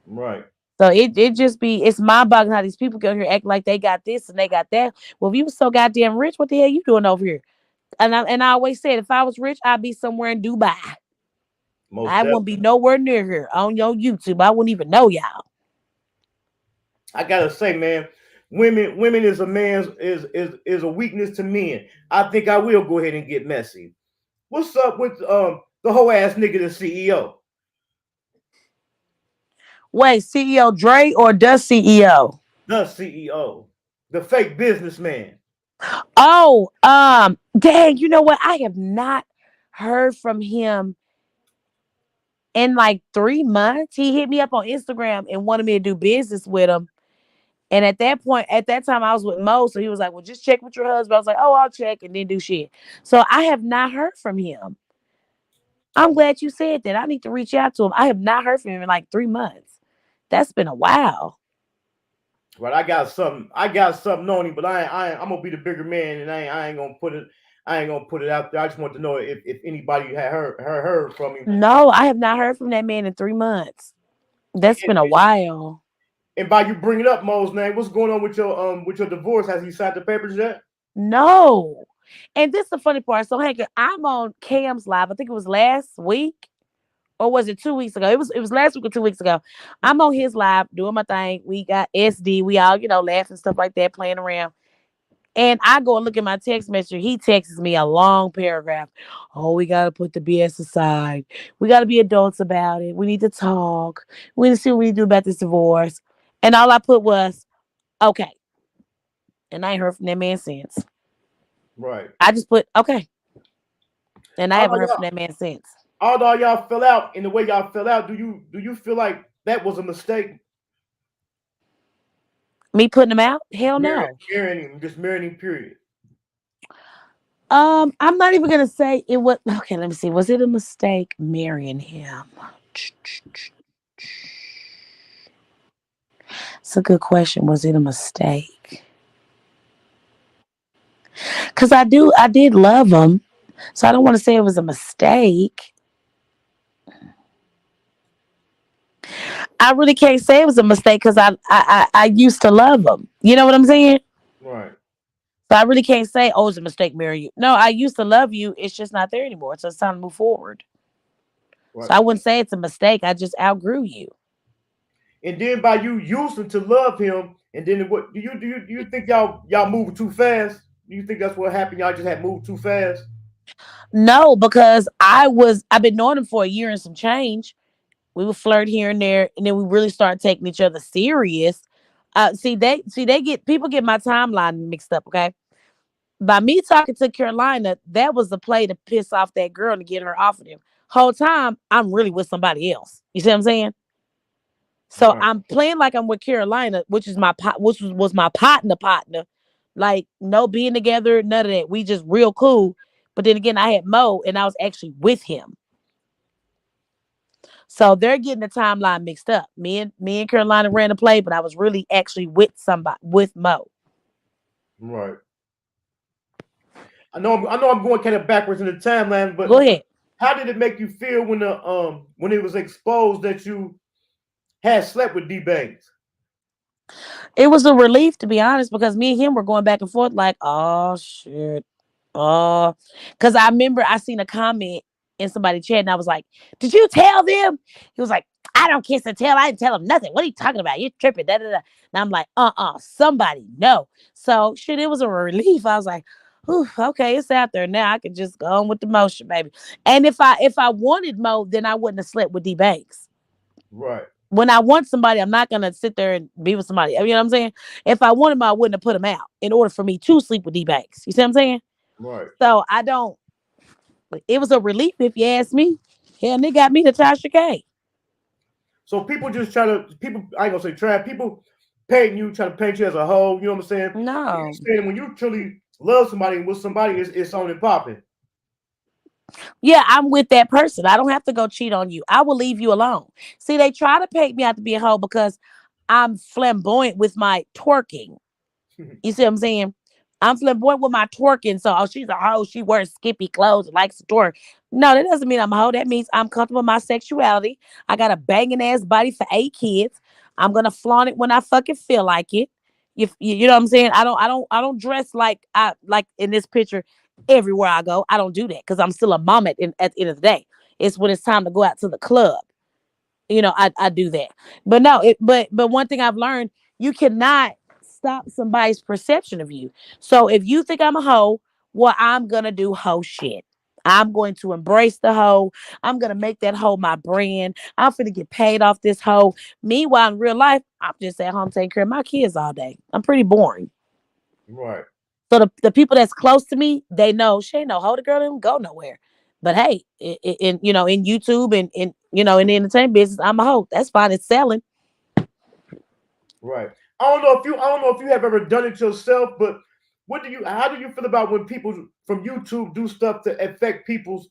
Right. So it just be it's mind boggling how these people go here act like they got this and they got that. Well, if you was so goddamn rich, what the hell you doing over here? And I always said if I was rich, I'd be somewhere in Dubai. Most I wouldn't definitely. be nowhere near here on your YouTube. I wouldn't even know y'all. I gotta say, man, women is a man's is a weakness to men. I think I will go ahead and get messy. What's up with the whole ass nigga, the CEO? Wait, CEO Dre or the CEO? The CEO, the fake businessman. Oh, dang, you know what? I have not heard from him in like 3 months. He hit me up on Instagram and wanted me to do business with him. And at that time, I was with Mo. So he was like, well, just check with your husband. I was like, oh, I'll check and then do shit. So I have not heard from him. I'm glad you said that. I need to reach out to him. I have not heard from him in like 3 months. That's been a while. Right, I got something. I got something on him, but I'm gonna be the bigger man, and I ain't gonna put it. I ain't gonna put it out there. I just want to know if anybody had heard from him. No, I have not heard from that man in 3 months. That's been a while. And by you bringing up Mo's name, what's going on with your divorce? Has he signed the papers yet? No. And this is the funny part. So Hank, I'm on Cam's live. I think it was last week. Or was it 2 weeks ago? It was last week or 2 weeks ago. I'm on his live doing my thing. We got SD. We all, laughing stuff like that, playing around. And I go and look at my text message. He texts me a long paragraph. Oh, we gotta put the BS aside. We gotta be adults about it. We need to talk. We need to see what we do about this divorce. And all I put was, okay. And I ain't heard from that man since. Right. I just put okay. And I haven't Although heard from that man since. although y'all fell out in the way y'all fell out, do you feel like that was a mistake? Me putting him out? Hell no. Marrying him, just marrying him, period. I'm not even gonna say it was okay. Let me see. Was it a mistake marrying him? It's a good question. Was it a mistake? Because I did love him. So I don't want to say it was a mistake. I really can't say it was a mistake because I used to love him. You know what I'm saying? Right. So I really can't say, oh, it's a mistake marrying you. No, I used to love you. It's just not there anymore. So it's time to move forward. Right. So I wouldn't say it's a mistake. I just outgrew you. And then by you using to love him, and then what do you think y'all moving too fast? Do you think that's what happened? Y'all just had moved too fast? No, because I've been knowing him for a year and some change. We would flirt here and there, and then we really started taking each other serious. People get my timeline mixed up, okay? By me talking to Carolina, that was the play to piss off that girl and to get her off of him. Whole time, I'm really with somebody else. You see what I'm saying? So Right. I'm playing like I'm with Carolina, which is was my partner. Like no being together, none of that. We just real cool. But then again, I had Mo and I was actually with him. So they're getting the timeline mixed up. Me and Carolina ran the play, but I was really actually with somebody with Mo. Right. I know I'm going kind of backwards in the timeline, but Go ahead. how did it make you feel when it was exposed that you had slept with D Banks? It was a relief to be honest, because me and him were going back and forth like, oh shit. Oh, because I remember I seen a comment in somebody's chat and I was like, did you tell them? He was like, I don't kiss and tell. I didn't tell him nothing. What are you talking about? You're tripping. Da, da, da. And I'm like, somebody no. So shit, it was a relief. I was like, ooh, okay, it's out there now. I can just go on with the motion, baby. And if I wanted Mo, then I wouldn't have slept with D Banks. Right. When I want somebody, I'm not gonna sit there and be with somebody. You know what I'm saying? If I wanted him, I wouldn't have put him out in order for me to sleep with D Banks. You see what I'm saying? Right. So I don't. It was a relief if you ask me. Hell, and they got me to Tasha K. So people just try to I ain't gonna say try people paint you, try to paint you as a hoe. You know what I'm saying? No. Saying when you truly love somebody and with somebody, it's on and popping. Yeah, I'm with that person. I don't have to go cheat on you. I will leave you alone. See, they try to paint me out to be a hoe because I'm flamboyant with my twerking. You see what I'm saying? I'm flamboyant with my twerking. So, oh, she's a hoe. She wears skimpy clothes and likes to twerk. No, that doesn't mean I'm a hoe. That means I'm comfortable with my sexuality. I got a banging ass body for 8 kids. I'm gonna flaunt it when I fucking feel like it. You know what I'm saying? I don't dress like I like in this picture everywhere I go. I don't do that because I'm still a mom at the end of the day. It's when it's time to go out to the club. I do that. But no, but one thing I've learned, you cannot stop somebody's perception of you. So if you think I'm a hoe, well, I'm gonna do hoe shit. I'm going to embrace the hoe. I'm gonna make that hoe my brand. I'm gonna get paid off this hoe. Meanwhile, in real life, I'm just at home taking care of my kids all day. I'm pretty boring. Right. So the people that's close to me, they know she ain't no hoe. The girl didn't go nowhere. But hey, in in YouTube and in in the entertainment business, I'm a hoe. That's fine. It's selling. Right. I don't know if you have ever done it yourself, but how do you feel about when people from YouTube do stuff to affect people's,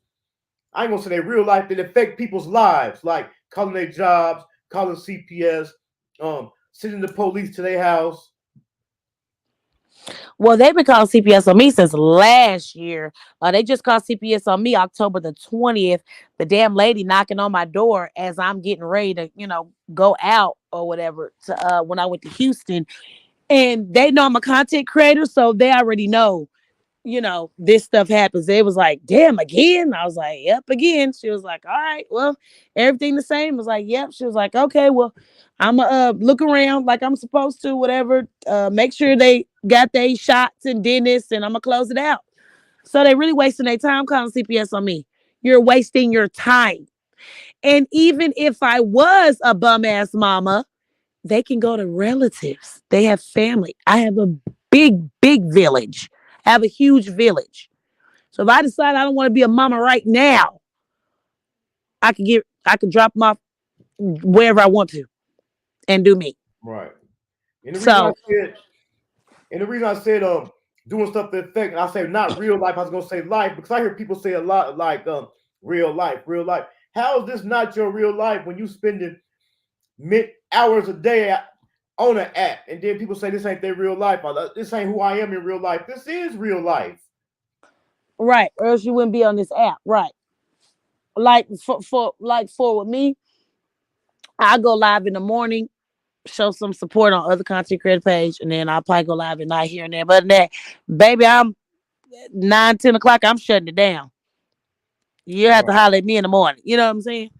I ain't gonna say their real life, that affect people's lives, like calling their jobs, calling CPS, sending the police to their house. Well, they've been calling CPS on me since last year. They just called CPS on me October the 20th. The damn lady knocking on my door as I'm getting ready to, go out or whatever to when I went to Houston. And they know I'm a content creator, so they already know, this stuff happens. They was like, damn, again? I was like, yep, again. She was like, all right, well, everything the same. I was like, yep. She was like, okay, well, I'm gonna look around like I'm supposed to, whatever. Make sure they got their shots and dentists, and I'm gonna close it out. So they really wasting their time calling CPS on me. You're wasting your time. And even if I was a bum ass mama, they can go to relatives. They have family. I have a big village. I have a huge village. So if I decide I don't want to be a mama right now, I could drop them off wherever I want to and do me. Right. And the reason I So said, doing stuff to affect, I say not real life. I was gonna say life because I hear people say a lot like real life, real life. How is this not your real life when you spending hours a day on an app, and then people say this ain't their real life. This ain't who I am in real life. This is real life. right, or else you wouldn't be on this app, right? Like for with me, I go live in the morning, show some support on other content creator page, and then I'll probably go live at night here and there. But other than that, baby, I'm 9, 10 o'clock. I'm shutting it down. You have to holler at me in the morning. You know what I'm saying?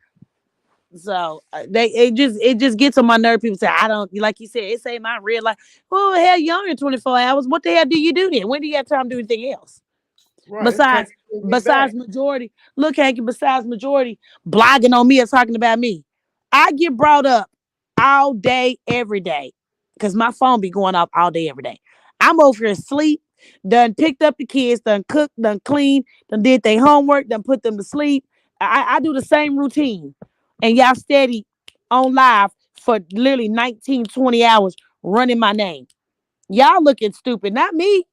So it just gets on my nerve. People say I don't, like you said, it's ain't my real life. Oh hell, you only 24 hours. What the hell do you do then? When do you have time to do anything else? Right. Besides majority, look, Hanky, besides majority blogging on me or talking about me, I get brought up all day, every day, because my phone be going off all day, every day. I'm over here asleep, done picked up the kids, done cooked, done cleaned, done did their homework, done put them to sleep. I do the same routine. And y'all steady on live for literally 19, 20 hours running my name. Y'all looking stupid, not me.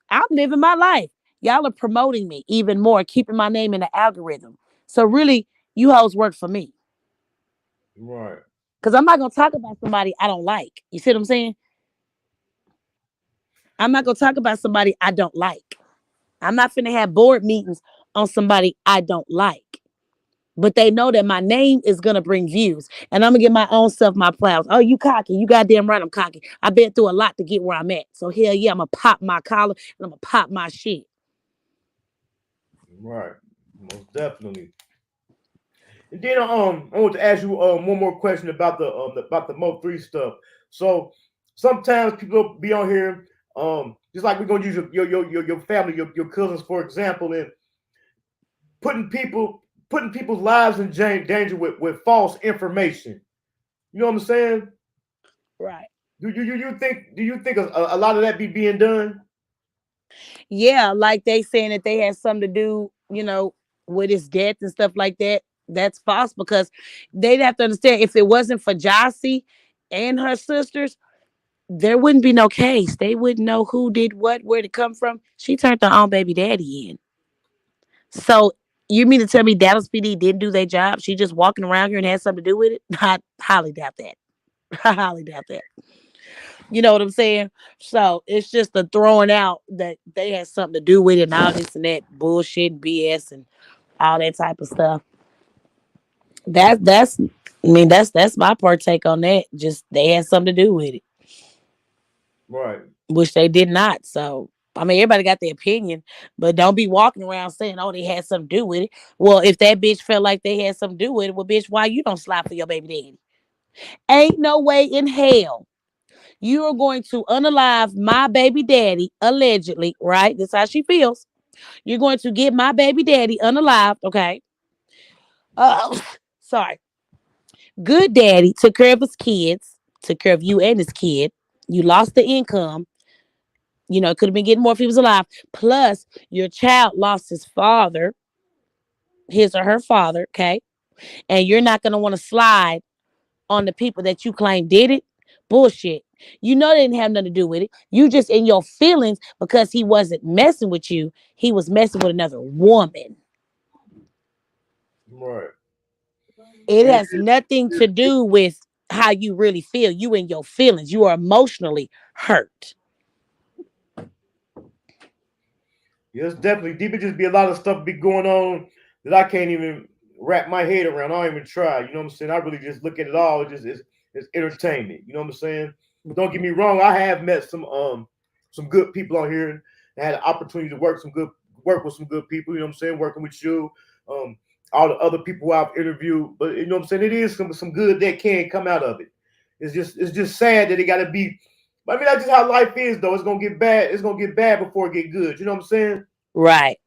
I'm living my life. Y'all are promoting me even more, keeping my name in the algorithm. So really, you hoes work for me. Right. Because I'm not going to talk about somebody I don't like. You see what I'm saying? I'm not going to talk about somebody I don't like. I'm not finna have board meetings on somebody I don't like. But they know that my name is going to bring views. And I'm going to give my own self my flowers. Oh, you cocky. You goddamn right I'm cocky. I've been through a lot to get where I'm at. So hell yeah, I'm going to pop my collar and I'm going to pop my shit. Right. Most definitely. And then I want to ask you one more question about the MO3 stuff. So sometimes people be on here, just like we're gonna use your family, your cousins, for example, and putting people's lives in danger with false information. You know what I'm saying? Right. Do you think a lot of that be being done? Yeah, like they saying that they had something to do, with his death and stuff like that. That's false because they'd have to understand if it wasn't for Jossie and her sisters, there wouldn't be no case. They wouldn't know who did what, where to come from. She turned her own baby daddy in. So you mean to tell me Dallas PD didn't do their job? She just walking around here and had something to do with it? I highly doubt that. I highly doubt that. You know what I'm saying? So it's just the throwing out that they had something to do with it and all this and that bullshit, BS, and all that type of stuff. That's that's my partake on that. Just they had something to do with it, Right. which they did not. So I mean, everybody got their opinion, but don't be walking around saying, "Oh, they had something to do with it." Well, if that bitch felt like they had something to do with it, well, bitch, why you don't slide for your baby daddy? Ain't no way in hell you are going to unalive my baby daddy, allegedly, right? That's how she feels. You're going to get my baby daddy unalived, okay? Uh, sorry. Good daddy took care of his kids, took care of you and his kid. You lost the income. Could have been getting more if he was alive. Plus, your child lost his father, his or her father, okay? And you're not going to want to slide on the people that you claim did it. Bullshit. They didn't have nothing to do with it. You just in your feelings because he wasn't messing with you. He was messing with another woman. Right. It has nothing to do with how you really feel. You in your feelings. You are emotionally hurt. Yeah, it's definitely deep. It just be a lot of stuff be going on that I can't even wrap my head around. I don't even try. You know what I'm saying? I really just look at it all. It just it's entertainment. You know what I'm saying? But don't get me wrong. I have met some good people on here. I had an opportunity to work with some good people. You know what I'm saying? Working with you, all the other people who I've interviewed. But you know what I'm saying? It is some good that can come out of it. It's just sad that it got to be. I mean, that's just how life is, though. It's gonna get bad. It's gonna get bad before it get good. You know what I'm saying? Right.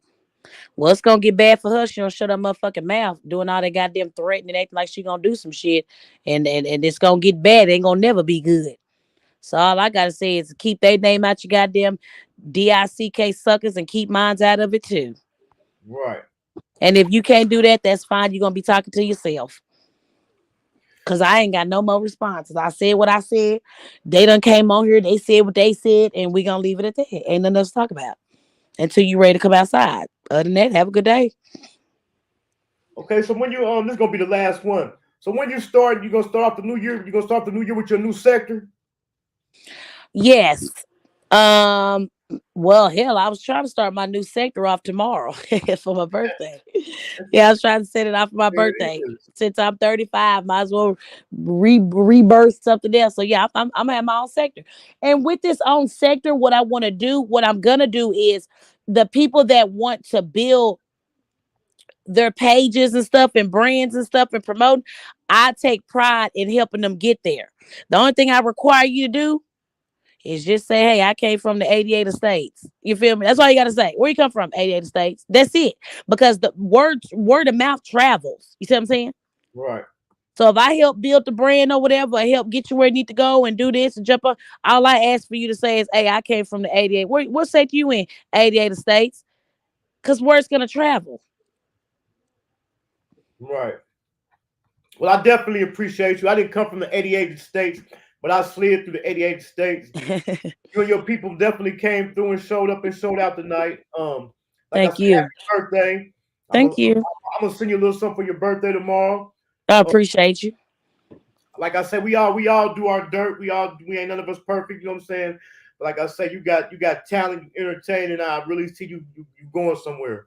Well, it's gonna get bad for her. She don't shut her motherfucking mouth, doing all that goddamn threatening, acting like she gonna do some shit, and it's gonna get bad. It ain't gonna never be good. So all I gotta say is keep their name out your goddamn DICK suckers and keep mines out of it too. Right. And if you can't do that, that's fine. You're gonna be talking to yourself. Cause I ain't got no more responses. I said what I said. They done came on here. They said what they said, and we gonna leave it at that. Ain't nothing else to talk about until you ready to come outside. Other than that, have a good day. Okay, so when you this is gonna be the last one. So when you gonna start off the new year. You gonna start the new year with your new sector. Yes. Well, hell, I was trying to start my new sector off tomorrow for my birthday. Yeah, I was trying to set it off for my There birthday. it is. Since I'm 35, might as well rebirth something else. So yeah, I'm gonna have my own sector. And with this own sector, what I'm gonna do is the people that want to build their pages and stuff and brands and stuff and promote, I take pride in helping them get there. The only thing I require you to do is just say, hey, I came from the 88 states. You feel me? That's all you gotta say. Where you come from? 88 states. That's it. Because the word of mouth travels. You see what I'm saying? Right. So if I help build the brand or whatever, I help get you where you need to go and do this and jump up, all I ask for you to say is, hey, I came from the 88. What state you in? 88 states. Because word's gonna travel. Right. Well, I definitely appreciate you. I didn't come from the 88 states, but I slid through the 88 states. You and your people definitely came through and showed up and showed out tonight. Like I Thank said, you. happy birthday. Thank you. I'm gonna send you a little something for your birthday tomorrow. I appreciate you. Like I said, we all do our dirt. We ain't none of us perfect. You know what I'm saying? But like I said, you got talent, you entertain, and I really see you going somewhere.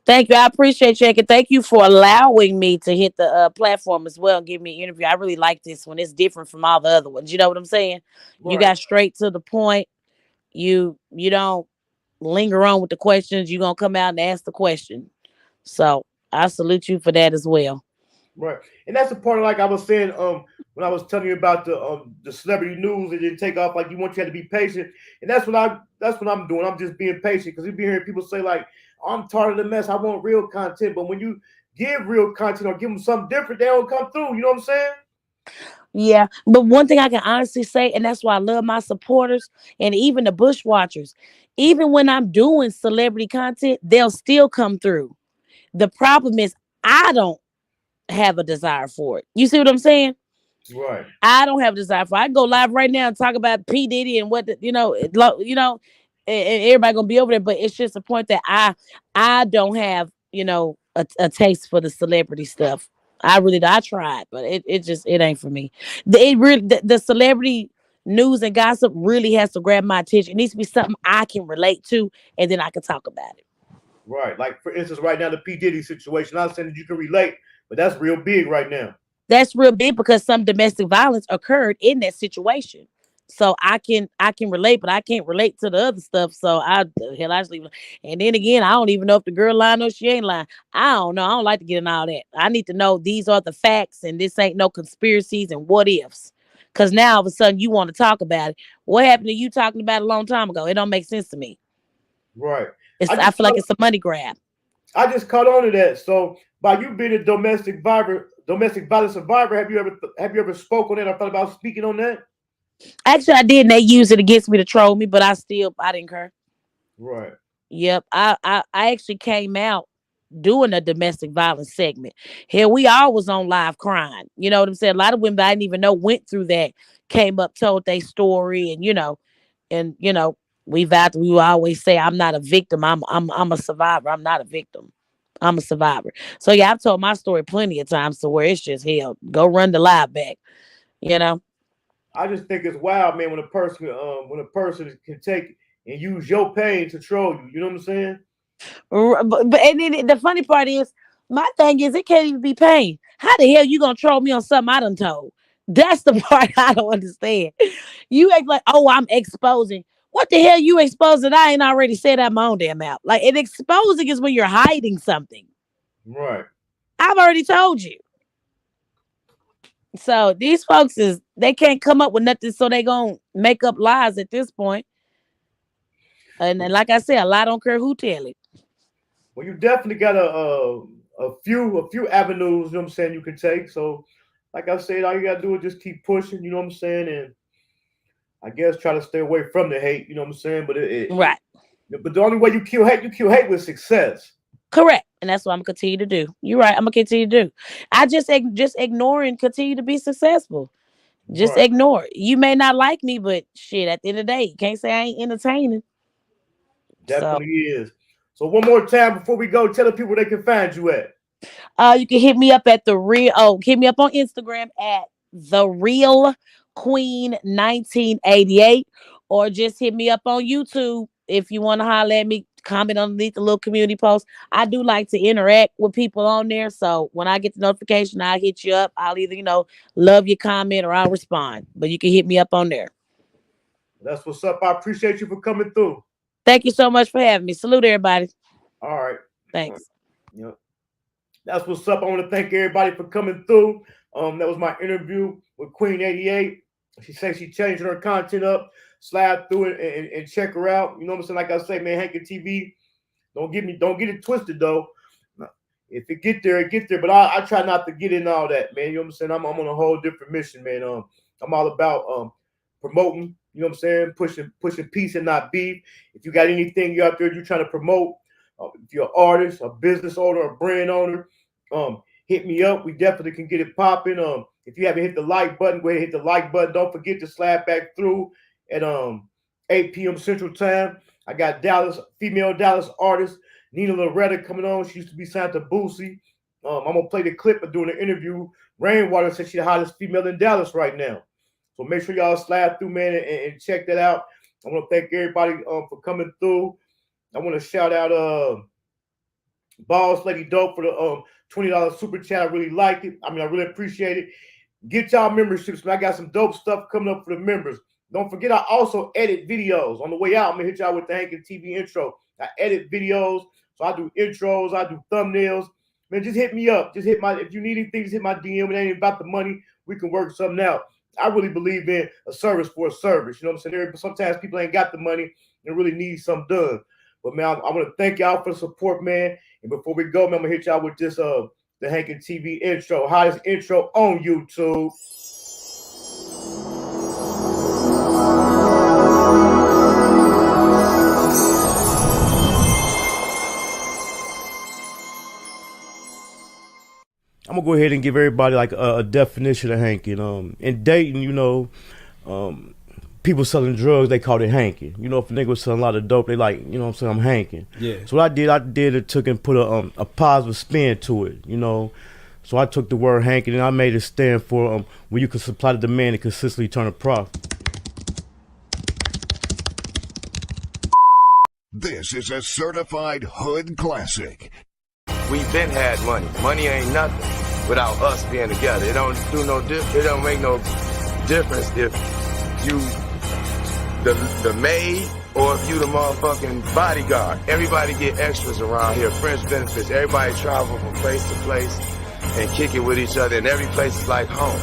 Thank you. I appreciate you. And thank you for allowing me to hit the platform as well and give me an interview. I really like this one. It's different from all the other ones. You know what I'm saying? Right. You got straight to the point. You don't linger on with the questions. You're going to come out and ask the question. So I salute you for that as well. Right. And that's the part of, like I was saying, when I was telling you about the celebrity news, it didn't take off. Like you had to be patient. And that's what I'm doing. I'm just being patient because you be hearing people say like, I'm tired of the mess. I want real content. But when you give real content or give them something different, they don't come through. You know what I'm saying? Yeah, but one thing I can honestly say, and that's why I love my supporters and even the bush watchers. Even when I'm doing celebrity content, they'll still come through. The problem is I don't have a desire for it. You see what I'm saying? Right. I don't have a desire for it. I can go live right now and talk about P. Diddy and what and everybody gonna be over there. But it's just a point that I don't have, a taste for the celebrity stuff. I tried, but it ain't for me. The celebrity news and gossip really has to grab my attention. It needs to be something I can relate to, and then I can talk about it. Right. Like for instance, right now the P. Diddy situation. I'm saying that you can relate, but that's real big right now. That's real big because some domestic violence occurred in that situation. So I can relate, but I can't relate to the other stuff. So I just leave it. And then again, I don't even know if the girl lying or she ain't lying. I don't know. I don't like to get in all that. I need to know these are the facts and this ain't no conspiracies and what ifs. Cause now all of a sudden you want to talk about it. What happened to you talking about it a long time ago? It don't make sense to me. Right. I feel like it's a money grab. I just caught on to that. So by you being a domestic violence survivor, have you ever spoke on that or thought about speaking on that? Actually, I did, and they used it against me to troll me, but I didn't care. Right. Yep. I actually came out doing a domestic violence segment. Here we all was on live crying. You know what I'm saying? A lot of women I didn't even know went through that, came up, told their story, and we will always say I'm not a victim. I'm a survivor. I'm not a victim. I'm a survivor. So yeah, I've told my story plenty of times to where it's just hell. Go run the live back. You know? I just think it's wild, man, when a person can take and use your pain to troll you. You know what I'm saying? But and then the funny part is, my thing is, it can't even be pain. How the hell you gonna troll me on something I done told? That's the part I don't understand. You act like, oh, I'm exposing. What the hell you exposing? I ain't already said out my own damn mouth. Like, and exposing is when you're hiding something. Right. I've already told you. So these folks they can't come up with nothing, so they gonna make up lies at this point. And then, like I said, a lie don't care who tell it. Well, you definitely got a few avenues, you know what I'm saying, you can take. So, like I said, all you gotta do is just keep pushing, you know what I'm saying, and I guess try to stay away from the hate, you know what I'm saying. But Right. But the only way you kill hate with success. Correct. And that's what I'm gonna continue to do. You're right. I'm gonna continue to do. I just ignore and continue to be successful. Just Right. ignore it. You may not like me, but shit, at the end of the day, you can't say I ain't entertaining. Definitely is. So one more time before we go, tell the people they can find you at. You can hit me up at hit me up on Instagram at the real Queen 1988, or just hit me up on YouTube if you want to holler at me. Comment underneath the little community post. I do like to interact with people on there, so when I get the notification, I'll hit you up. I'll either love your comment or I'll respond. But you can hit me up on there. That's what's up. I appreciate you for coming through. Thank you so much for having me. Salute everybody. All right. Thanks. Yep. That's what's up. I want to thank everybody for coming through. That was my interview with Queen 88. She says she's changing her content up. Slide through it and check her out. You know what I'm saying? Like I say, man, Hankin TV. Don't get it twisted though. If it get there, it get there. But I try not to get in all that, man. You know what I'm saying? I'm on a whole different mission, man. I'm all about promoting. You know what I'm saying? Pushing peace and not beef. If you got anything you out there you're trying to promote, if you're an artist, a business owner, a brand owner, hit me up. We definitely can get it popping. If you haven't hit the like button, go ahead and hit the like button. Don't forget to slide back through at 8 p.m. Central Time. I got female Dallas artist Nina Loretta coming on. She used to be signed to Boosie. I'm gonna play the clip of doing an interview. Rainwater said she's the hottest female in Dallas right now. So make sure y'all slide through, man, and check that out. I want to thank everybody for coming through. I want to shout out Boss Lady Dope for the $20 super chat. I really like it. I mean, I really appreciate it. Get y'all memberships, man. I got some dope stuff coming up for the members. Don't forget, I also edit videos. On the way out, I'm gonna hit y'all with the Hankin TV intro. I edit videos, so I do intros, I do thumbnails. Man, just hit me up. Just if you need anything, just hit my DM. It ain't about the money. We can work something out. I really believe in a service for a service. You know what I'm saying? Sometimes people ain't got the money and really need something done. But man, I want to thank y'all for the support, man. And before we go, man, I'm gonna hit y'all with this the Hankin TV intro, hottest intro on YouTube. I'm gonna go ahead and give everybody like a definition of hanking. In Dayton, people selling drugs, they call it hanking. If a nigga was selling a lot of dope, they like, what I'm saying, I'm hanking. Yeah. So what I did it took and put a positive spin to it, So I took the word hanking and I made it stand for when you can supply the demand and consistently turn a profit. This is a certified hood classic. We've been had money. Money ain't nothing without us being together. It don't make no difference if you the maid or if you the motherfucking bodyguard. Everybody get extras around here, fringe benefits. Everybody travel from place to place and kick it with each other, and every place is like home.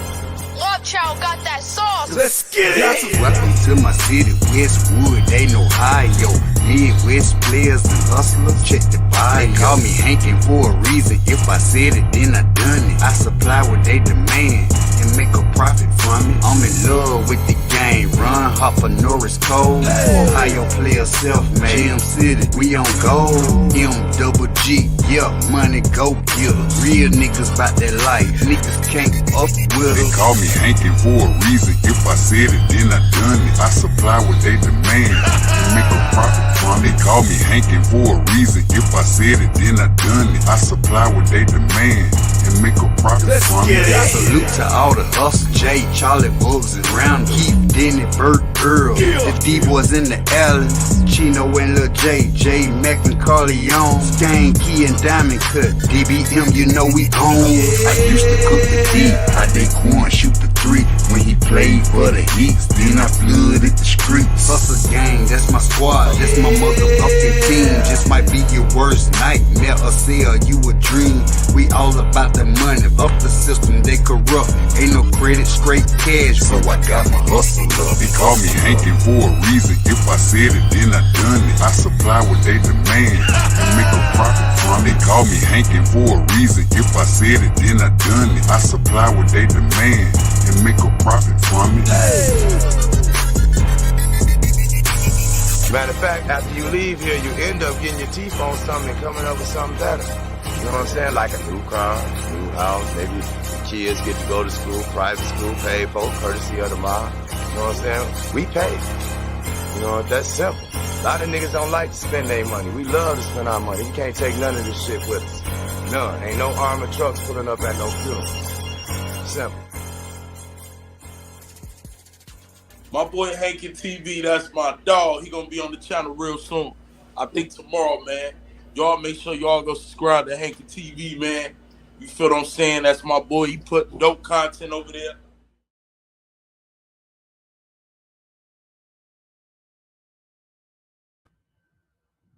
Watch out, got that sauce. Let's get it. Welcome to my city, Westwood, ain't Ohio. Midwest players and hustlers, check the bio. They call me Hankin for a reason. If I said it, then I done it. I supply what they demand and make a profit from it. I'm in love with the game. Run, Hopper, Norris, Cole. Ohio player self-made. Jam City, we on gold. M-double-G, yeah, money go killers. Real niggas bout that life. Niggas can't up with They us. call me hanking for a reason. If I said it, then I done it. I supply what they demand and make a profit from it. They call me hanking for a reason. If I said it, then I done it. I supply what they demand and make a profit from it. Salute to all the hustle, Jay, Charlie, Bugs, and Round. Keith, Denny, Bert, Earl. The D-boys in the alleys. Chino and Lil J, J, Mac and Carleon. Skang, Key, and Diamond Cut. DBM, you know we own. I used to cook the D. I did Quan shoot the 3 when he played for the Heats. Then I flooded the streets. Hustle gang, that's my squad. That's my motherfucking team. Just might be your worst nightmare or sell you a dream. We all about the money. Up the system, they corrupt. Ain't no credit, straight cash. So I got my hustle up. They call me hanking for a reason. If I said it, then I done it. I supply what they demand and make a profit from it. They call me hanking for a reason. If I said it, then I done it. I supply what they demand and make a profit from it. Matter of fact, after you leave here, you end up getting your teeth on something and coming up with something better. You know what I'm saying? Like a new car, new house, maybe kids get to go to school, private school, paid for, courtesy of the mom. You know what I'm saying? We pay. You know, that's simple. A lot of niggas don't like to spend their money. We love to spend our money. We can't take none of this shit with us. None. Ain't no armored trucks pulling up at no funeral. Simple. My boy Hankin TV, that's my dog. He gonna be on the channel real soon. I think tomorrow, man. Y'all make sure y'all go subscribe to Hankin TV, man. You feel what I'm saying? That's my boy. He put dope content over there.